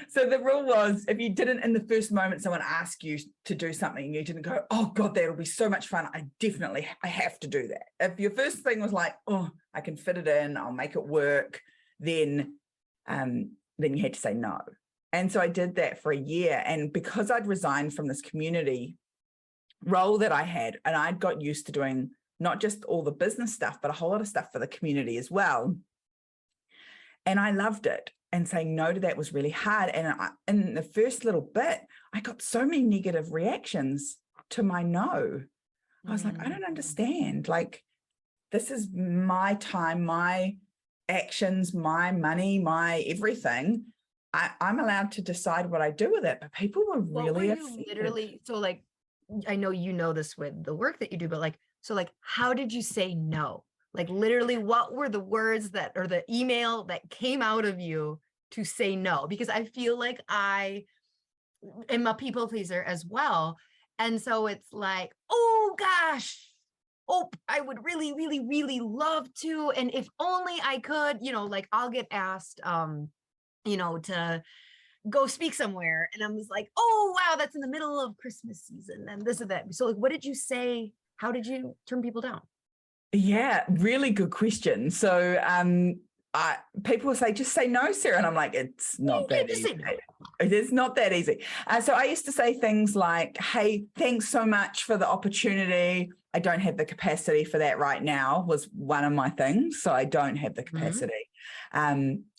Speaker 3: So the rule was, if you didn't in the first moment someone asked you to do something, you didn't go, oh God, that'll be so much fun. I have to do that. If your first thing was like, oh, I can fit it in, I'll make it work, then you had to say no. And so I did that for a year. And because I'd resigned from this community role that I had, and I'd got used to doing not just all the business stuff, but a whole lot of stuff for the community as well. And I loved it. And saying no to that was really hard. And in the first little bit, I got so many negative reactions to my no. I was like, I don't understand. This is my time, my actions, my money, my everything. I'm allowed to decide what I do with it. But people were really offended.
Speaker 2: Literally, so I know you know this with the work that you do, but how did you say no? Like literally, what were the words that, or the email that came out of you to say no? Because I feel like I am a people pleaser as well. And so it's like, oh gosh, oh, I would really, really, really love to. And if only I could, like I'll get asked, to go speak somewhere. And I was like, oh, wow, that's in the middle of Christmas season and this and that. So like, what did you say? How did you turn people down?
Speaker 3: Yeah, really good question. So people will say, just say no, Sarah. And I'm like, it's not that easy. It is not that easy. So I used to say things like, hey, thanks so much for the opportunity. I don't have the capacity for that right now, was one of my things. So I don't have the capacity.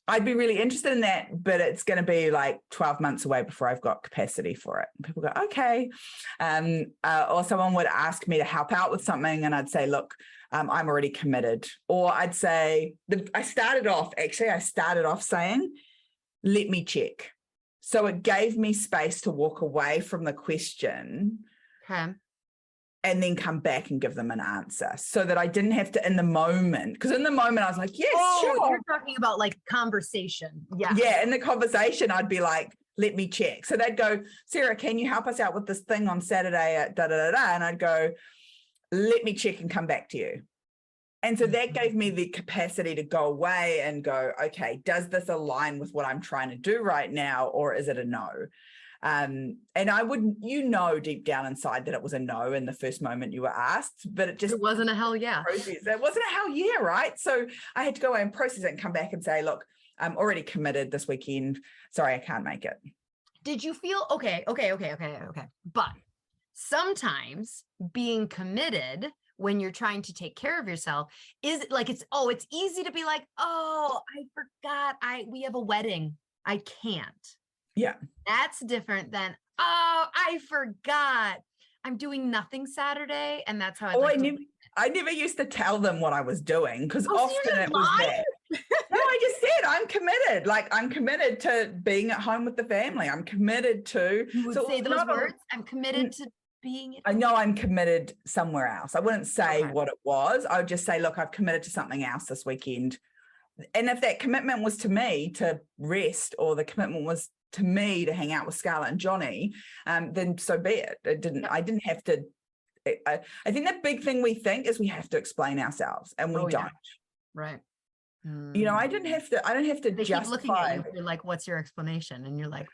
Speaker 3: I'd be really interested in that, but it's going to be like 12 months away before I've got capacity for it. And people go, okay. Or someone would ask me to help out with something and I'd say, look, I'm already committed. Or I'd say, I started off saying, let me check. So it gave me space to walk away from the question.
Speaker 2: Okay.
Speaker 3: And then come back and give them an answer so that I didn't have to in the moment. Because in the moment I was like, yes, sure.
Speaker 2: You're talking about like conversation. Yeah.
Speaker 3: Yeah. In the conversation, I'd be like, let me check. So they'd go, Sarah, can you help us out with this thing on Saturday at da-da-da-da? And I'd go, let me check and come back to you. And so that gave me the capacity to go away and go, okay, does this align with what I'm trying to do right now? Or is it a no? And I wouldn't, deep down inside that it was a no in the first moment you were asked, but it
Speaker 2: wasn't a hell yeah.
Speaker 3: It wasn't a hell yeah, right? So I had to go away and process it and come back and say, look, I'm already committed this weekend. Sorry, I can't make it.
Speaker 2: Did you feel okay? But sometimes being committed when you're trying to take care of yourself is like, it's easy to be like, oh, I forgot. We have a wedding. I can't.
Speaker 3: Yeah.
Speaker 2: That's different than, oh, I forgot. I'm doing nothing Saturday. And that's how
Speaker 3: I never used to tell them what I was doing because often it was that. No, I just said I'm committed. Like I'm committed to being at home with the family. I'm committed to.
Speaker 2: You would say those words? I'm committed to being.
Speaker 3: I know I'm committed somewhere else. I wouldn't say what it was. I would just say, look, I've committed to something else this weekend. And if that commitment was to me to rest, or the commitment was to me to hang out with Scarlett and Johnny, then so be it. I didn't have to. I think the big thing we think is we have to explain ourselves, and we don't.
Speaker 2: Yeah. Right.
Speaker 3: I don't have to
Speaker 2: they
Speaker 3: justify.
Speaker 2: Keep looking at you, you're like, what's your explanation? And you're like,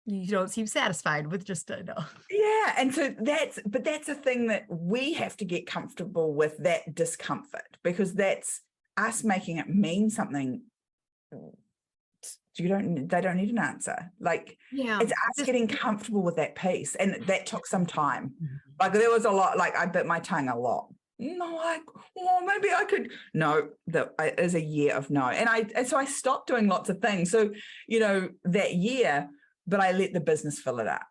Speaker 2: you don't seem satisfied with just a no.
Speaker 3: Yeah. And so that's a thing that we have to get comfortable with, that discomfort, because that's us making it mean something. They don't need an answer. Like, it's us getting comfortable with that piece. And that took some time. Like there was a lot, like I bit my tongue a lot. Like, well, maybe I could. No, that is a year of no. And so I stopped doing lots of things. So, that year, but I let the business fill it up.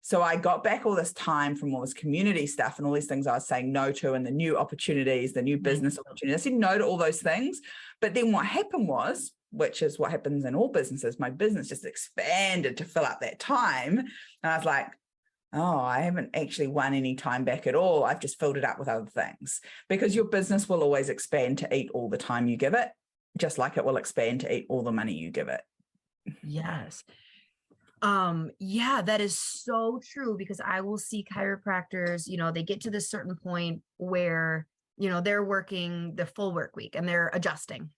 Speaker 3: So I got back all this time from all this community stuff and all these things I was saying no to, and the new opportunities, the new business opportunities. I said no to all those things. But then what happened was, which is what happens in all businesses, my business just expanded to fill up that time. And I was like, oh, I haven't actually won any time back at all. I've just filled it up with other things, because your business will always expand to eat all the time you give it, just like it will expand to eat all the money you give it.
Speaker 2: Yes. Yeah, that is so true, because I will see chiropractors, they get to this certain point where, they're working the full work week and they're adjusting.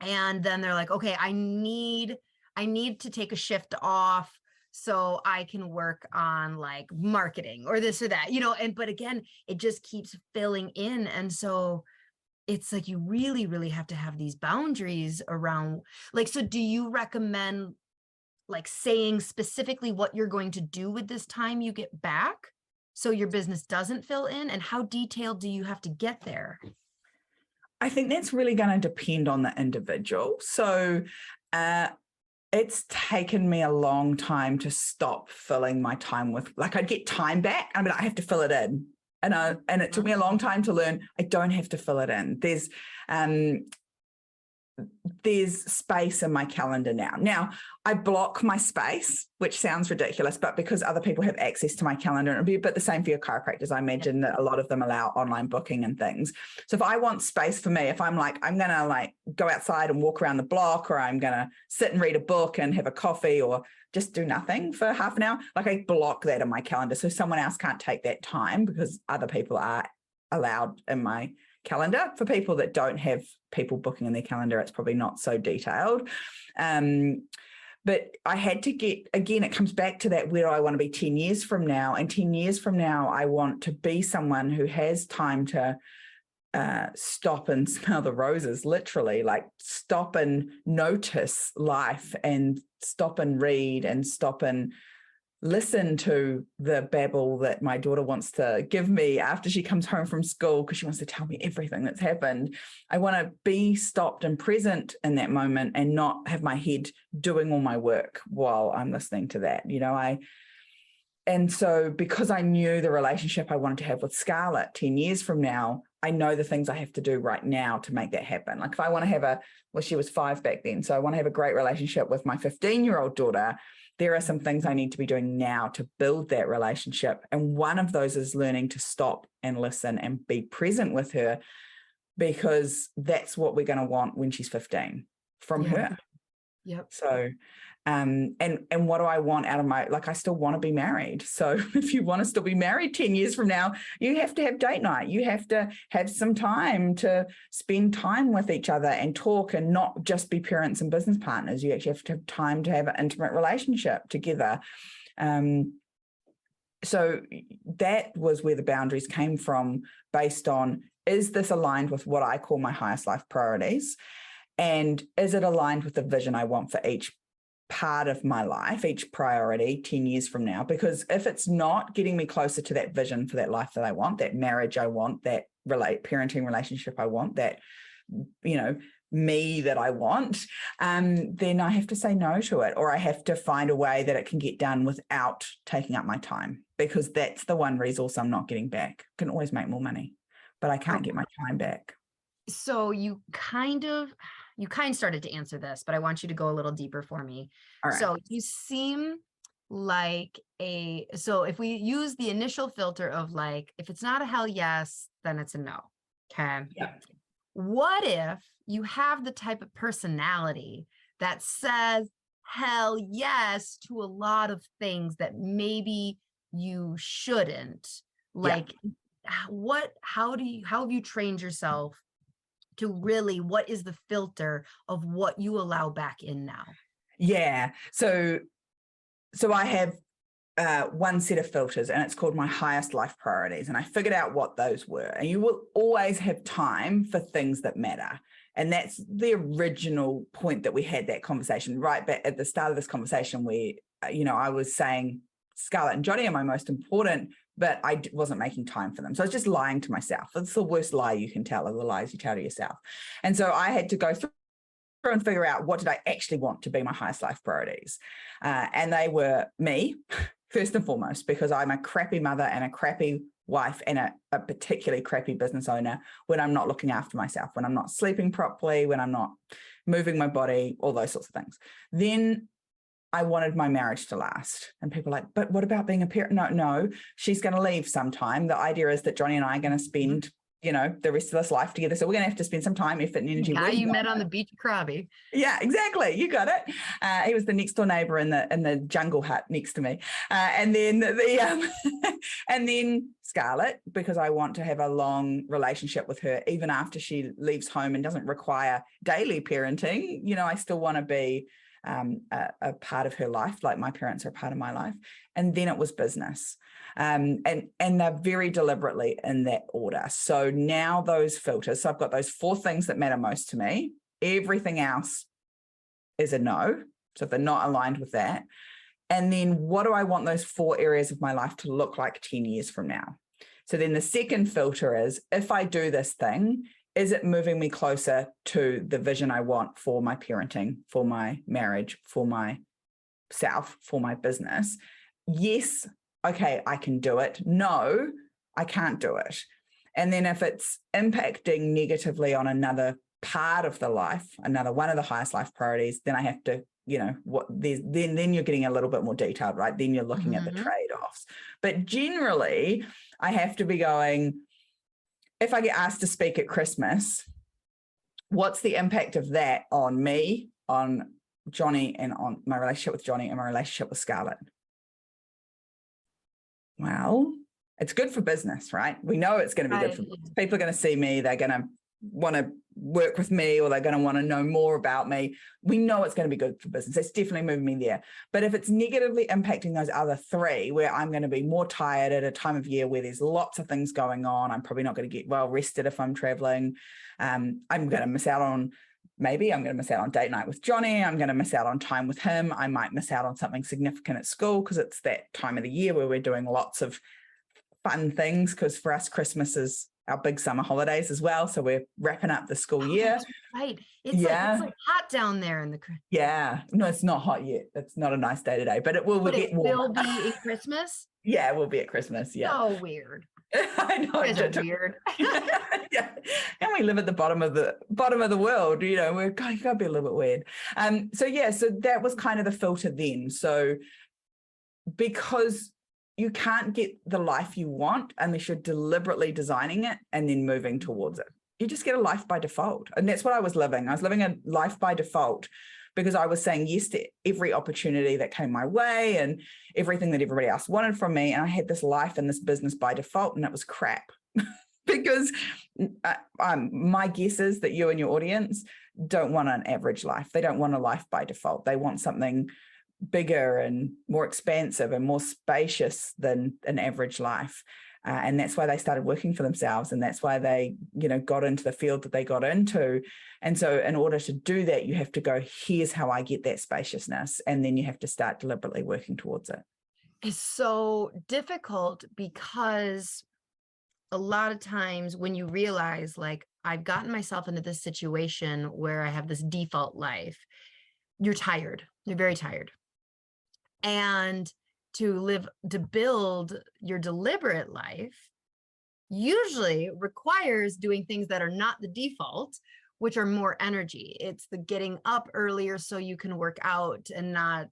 Speaker 2: And then they're like, okay, I need to take a shift off so I can work on like marketing or this or that, but again, it just keeps filling in. And so it's like, you really, really have to have these boundaries around, like, so do you recommend like saying specifically what you're going to do with this time you get back so your business doesn't fill in? And how detailed do you have to get there?
Speaker 3: I think that's really going to depend on the individual. So it's taken me a long time to stop filling my time with, like, I'd get time back. I mean, I have to fill it in. And it took me a long time to learn I don't have to fill it in. There's there's space in my calendar now. Now, I block my space, which sounds ridiculous, but because other people have access to my calendar, it'll be a bit the same for your chiropractors. I imagine that a lot of them allow online booking and things. So if I want space for me, if I'm like, I'm going to like go outside and walk around the block, or I'm going to sit and read a book and have a coffee, or just do nothing for half an hour, like I block that in my calendar so someone else can't take that time, because other people are allowed in my calendar. For people that don't have people booking in their calendar, it's probably not so detailed. But I had to get, again, it comes back to that, where do I want to be 10 years from now? And 10 years from now, I want to be someone who has time to stop and smell the roses, literally, like stop and notice life, and stop and read, and stop and listen to the babble that my daughter wants to give me after she comes home from school, because she wants to tell me everything that's happened. I want to be stopped and present in that moment, and not have my head doing all my work while I'm listening to that. And so because I knew the relationship I wanted to have with Scarlett 10 years from now, I know the things I have to do right now to make that happen. Like if I want to have she was 5 back then, so I want to have a great relationship with my 15-year-old daughter, there are some things I need to be doing now to build that relationship. And one of those is learning to stop and listen and be present with her, because that's what we're going to want when she's 15 from her.
Speaker 2: Yep.
Speaker 3: So, and what do I want out of I still want to be married. So if you want to still be married 10 years from now, you have to have date night. You have to have some time to spend time with each other and talk, and not just be parents and business partners. You actually have to have time to have an intimate relationship together. So that was where the boundaries came from, based on, is this aligned with what I call my highest life priorities? And is it aligned with the vision I want for each part of my life, each priority 10 years from now? Because if it's not getting me closer to that vision for that life that I want, that marriage I want, that parenting relationship I want, that, me that I want, then I have to say no to it, or I have to find a way that it can get done without taking up my time, because that's the one resource I'm not getting back. I can always make more money, but I can't get my time back.
Speaker 2: So you kind of started to answer this, but I want you to go a little deeper for me.
Speaker 3: All right.
Speaker 2: So you seem like so if we use the initial filter of like, if it's not a hell yes, then it's a no. Okay.
Speaker 3: Yeah.
Speaker 2: What if you have the type of personality that says hell yes to a lot of things that maybe you shouldn't? Like, how have you trained yourself to really, what is the filter of what you allow back in now?
Speaker 3: Yeah. So I have one set of filters, and it's called my highest life priorities. And I figured out what those were. And you will always have time for things that matter. And that's the original point that we had that conversation right back at the start of this conversation, where, I was saying Scarlett and Johnny are my most important, but I wasn't making time for them. So I was just lying to myself. That's the worst lie you can tell, are the lies you tell to yourself. And so I had to go through and figure out, what did I actually want to be my highest life priorities? And they were me, first and foremost, because I'm a crappy mother and a crappy wife and a particularly crappy business owner when I'm not looking after myself, when I'm not sleeping properly, when I'm not moving my body, all those sorts of things. Then I wanted my marriage to last. And people are like, but what about being a parent? No, she's going to leave sometime. The idea is that Johnny and I are going to spend, the rest of this life together. So we're going to have to spend some time, effort, and energy.
Speaker 2: Guy you met on the beach of Krabi.
Speaker 3: Yeah, exactly. You got it. He was the next door neighbor in the jungle hut next to me. And then and then Scarlett, because I want to have a long relationship with her, even after she leaves home and doesn't require daily parenting. I still want to be a part of her life, like my parents are a part of my life. And then it was business. And they're very deliberately in that order. So now those filters, so I've got those 4 things that matter most to me. Everything else is a no. So if they're not aligned with that. And then what do I want those 4 areas of my life to look like 10 years from now? So then the second filter is, if I do this thing, is it moving me closer to the vision I want for my parenting, for my marriage, for myself, for my business? Yes, okay, I can do it. No, I can't do it. And then if it's impacting negatively on another part of the life, another one of the highest life priorities, then I have to, then you're getting a little bit more detailed, right? Then you're looking at the trade-offs. But generally, I have to be going, if I get asked to speak at Christmas, what's the impact of that on me, on Johnny, and on my relationship with Johnny and my relationship with Scarlett? Well, it's good for business, right? We know it's going to be good for business. People are going to see me. They're going to want to work with me, or they're going to want to know more about me. We know it's going to be good for business. It's definitely moving me there. But if it's negatively impacting those other three, where I'm going to be more tired at a time of year where there's lots of things going on, I'm probably not going to get well rested if I'm traveling. I'm going to miss out on, maybe I'm going to miss out on date night with Johnny. I'm going to miss out on time with him. I might miss out on something significant at school because it's that time of the year where we're doing lots of fun things, because for us, Christmas is our big summer holidays as well. So we're wrapping up the school year.
Speaker 2: That's right. It's like hot down there in the.
Speaker 3: Yeah. No, it's not hot yet. It's not a nice day today, but it will get warm.
Speaker 2: Will be at Christmas?
Speaker 3: Yeah, we'll be at Christmas. Yeah.
Speaker 2: Oh, weird.
Speaker 3: I know.
Speaker 2: It's weird.
Speaker 3: Yeah. And we live at the bottom of the world. We're going to be a little bit weird. So that was kind of the filter then. So because you can't get the life you want unless you're deliberately designing it and then moving towards it. You just get a life by default. And that's what I was living. I was living a life by default because I was saying yes to every opportunity that came my way and everything that everybody else wanted from me. And I had this life and this business by default, and it was crap. Because my guess is that you and your audience don't want an average life. They don't want a life by default. They want something bigger and more expansive and more spacious than an average life. And that's why they started working for themselves. And that's why they, got into the field that they got into. And so in order to do that, you have to go, here's how I get that spaciousness. And then you have to start deliberately working towards it.
Speaker 2: It's so difficult because a lot of times when you realize, like, I've gotten myself into this situation where I have this default life, you're tired. You're very tired. And to build your deliberate life usually requires doing things that are not the default, which are more energy. It's the getting up earlier so you can work out and not,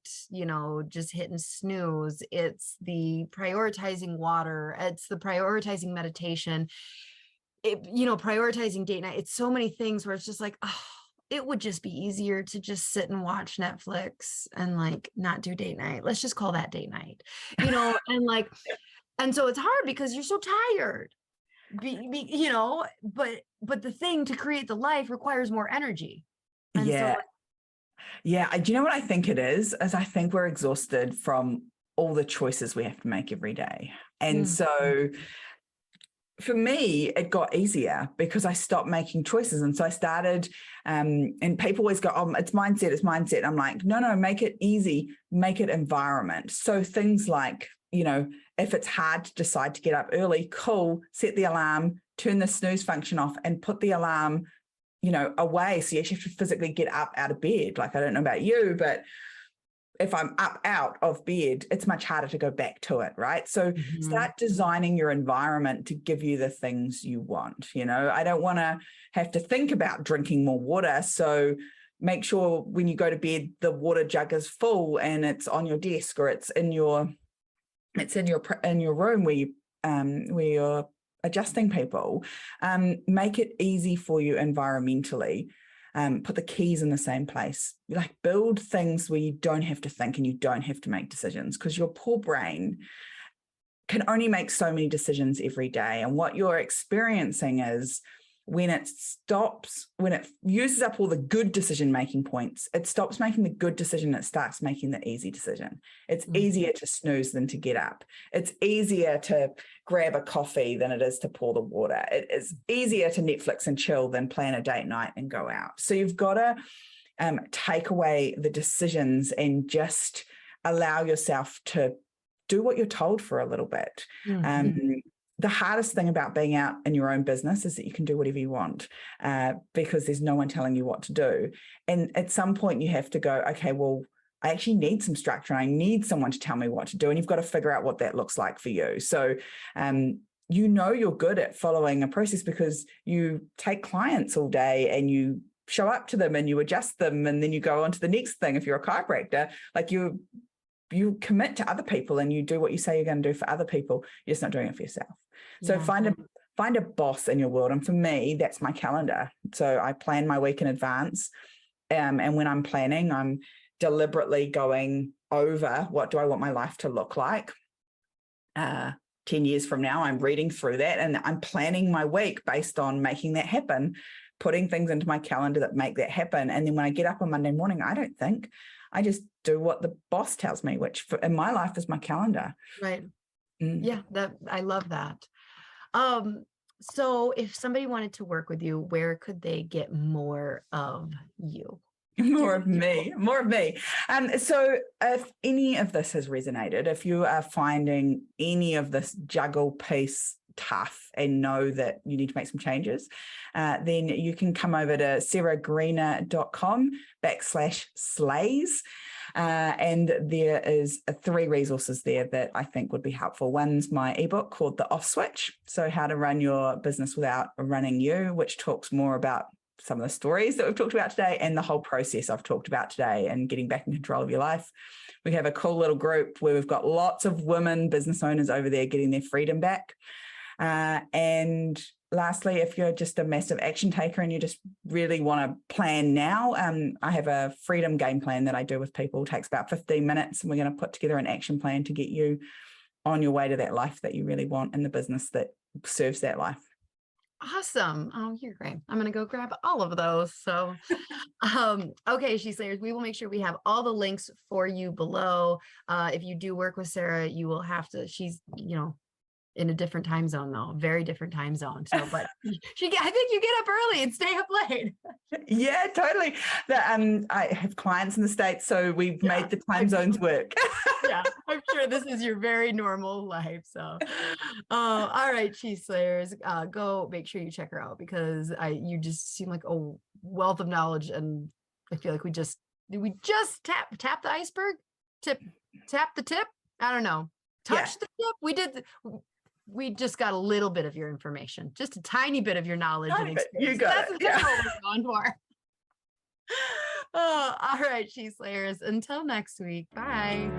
Speaker 2: just hitting snooze. It's the prioritizing water. It's the prioritizing meditation. Prioritizing date night. It's so many things where it's just like, oh, it would just be easier to just sit and watch Netflix and not do date night. Let's just call that date night, and so it's hard because you're so tired, but the thing to create the life requires more energy. And
Speaker 3: Yeah. Do you know what I think it is I think we're exhausted from all the choices we have to make every day. And so for me, it got easier because I stopped making choices. And so I started, and people always go, oh, it's mindset. I'm like, no, make it easy, make it environment. So things like, if it's hard to decide to get up early, cool, set the alarm, turn the snooze function off and put the alarm, away. So you actually have to physically get up out of bed. Like, I don't know about you, but if I'm up out of bed, it's much harder to go back to it, right? So start designing your environment to give you the things you want. I don't want to have to think about drinking more water. So make sure when you go to bed, the water jug is full and it's on your desk, or it's in your room where you're adjusting people. Make it easy for you environmentally. Put the keys in the same place. Build things where you don't have to think and you don't have to make decisions, because your poor brain can only make so many decisions every day. And what you're experiencing is when it uses up all the good decision-making points, it stops making the good decision, it starts making the easy decision. It's easier to snooze than to get up. It's easier to grab a coffee than it is to pour the water. It is easier to Netflix and chill than plan a date night and go out. So you've got to take away the decisions and just allow yourself to do what you're told for a little bit. The hardest thing about being out in your own business is that you can do whatever you want, because there's no one telling you what to do. And at some point you have to go, okay, well, I actually need some structure. I need someone to tell me what to do. And you've got to figure out what that looks like for you. So you know you're good at following a process because you take clients all day and you show up to them and you adjust them, and then you go on to the next thing. If you're a chiropractor, like you commit to other people and you do what you say you're going to do for other people. You're just not doing it for yourself. So
Speaker 2: Yeah.
Speaker 3: find a boss in your world. And for me, that's my calendar. So I plan my week in advance. And when I'm planning, I'm deliberately going over what do I want my life to look like. 10 years from now, I'm reading through that and I'm planning my week based on making that happen, putting things into my calendar that make that happen. And then when I get up on Monday morning, I don't think, I just do what the boss tells me, which in my life is my calendar.
Speaker 2: Right. Yeah, I love that. So if somebody wanted to work with you, where could they get more of you?
Speaker 3: More of me. So if any of this has resonated, if you are finding any of this juggle piece tough and know that you need to make some changes, then you can come over to sarahgreener.com/slays. And there is 3 resources there that I think would be helpful. One's my ebook called The Off Switch. So how to run your business without running you, which talks more about some of the stories that we've talked about today and the whole process I've talked about today and getting back in control of your life. We have a cool little group where we've got lots of women business owners over there getting their freedom back. And lastly, if you're just a massive action taker and you just really want to plan now, I have a freedom game plan that I do with people. It takes about 15 minutes, and we're going to put together an action plan to get you on your way to that life that you really want in the business that serves that life.
Speaker 2: Awesome. Oh, you're great. I'm going to go grab all of those. So, okay, She Slayers, we will make sure we have all the links for you below. If you do work with Sarah, you will have to, she's, in a different time zone though, very different time zone. So, but I think you get up early and stay up late.
Speaker 3: Yeah, totally. I have clients in the States, so we've made the time zones work.
Speaker 2: Yeah, I'm sure this is your very normal life. So, all right, Cheese Slayers, go make sure you check her out because you just seem like a wealth of knowledge, and I feel like we just tap the iceberg, tap the tip. I don't know, touch the tip. We just got a little bit of your information, just a tiny bit of your knowledge and experience.
Speaker 3: You got it.
Speaker 2: That's what we're going for. Oh, all right, Cheese Slayers. Until next week. Bye.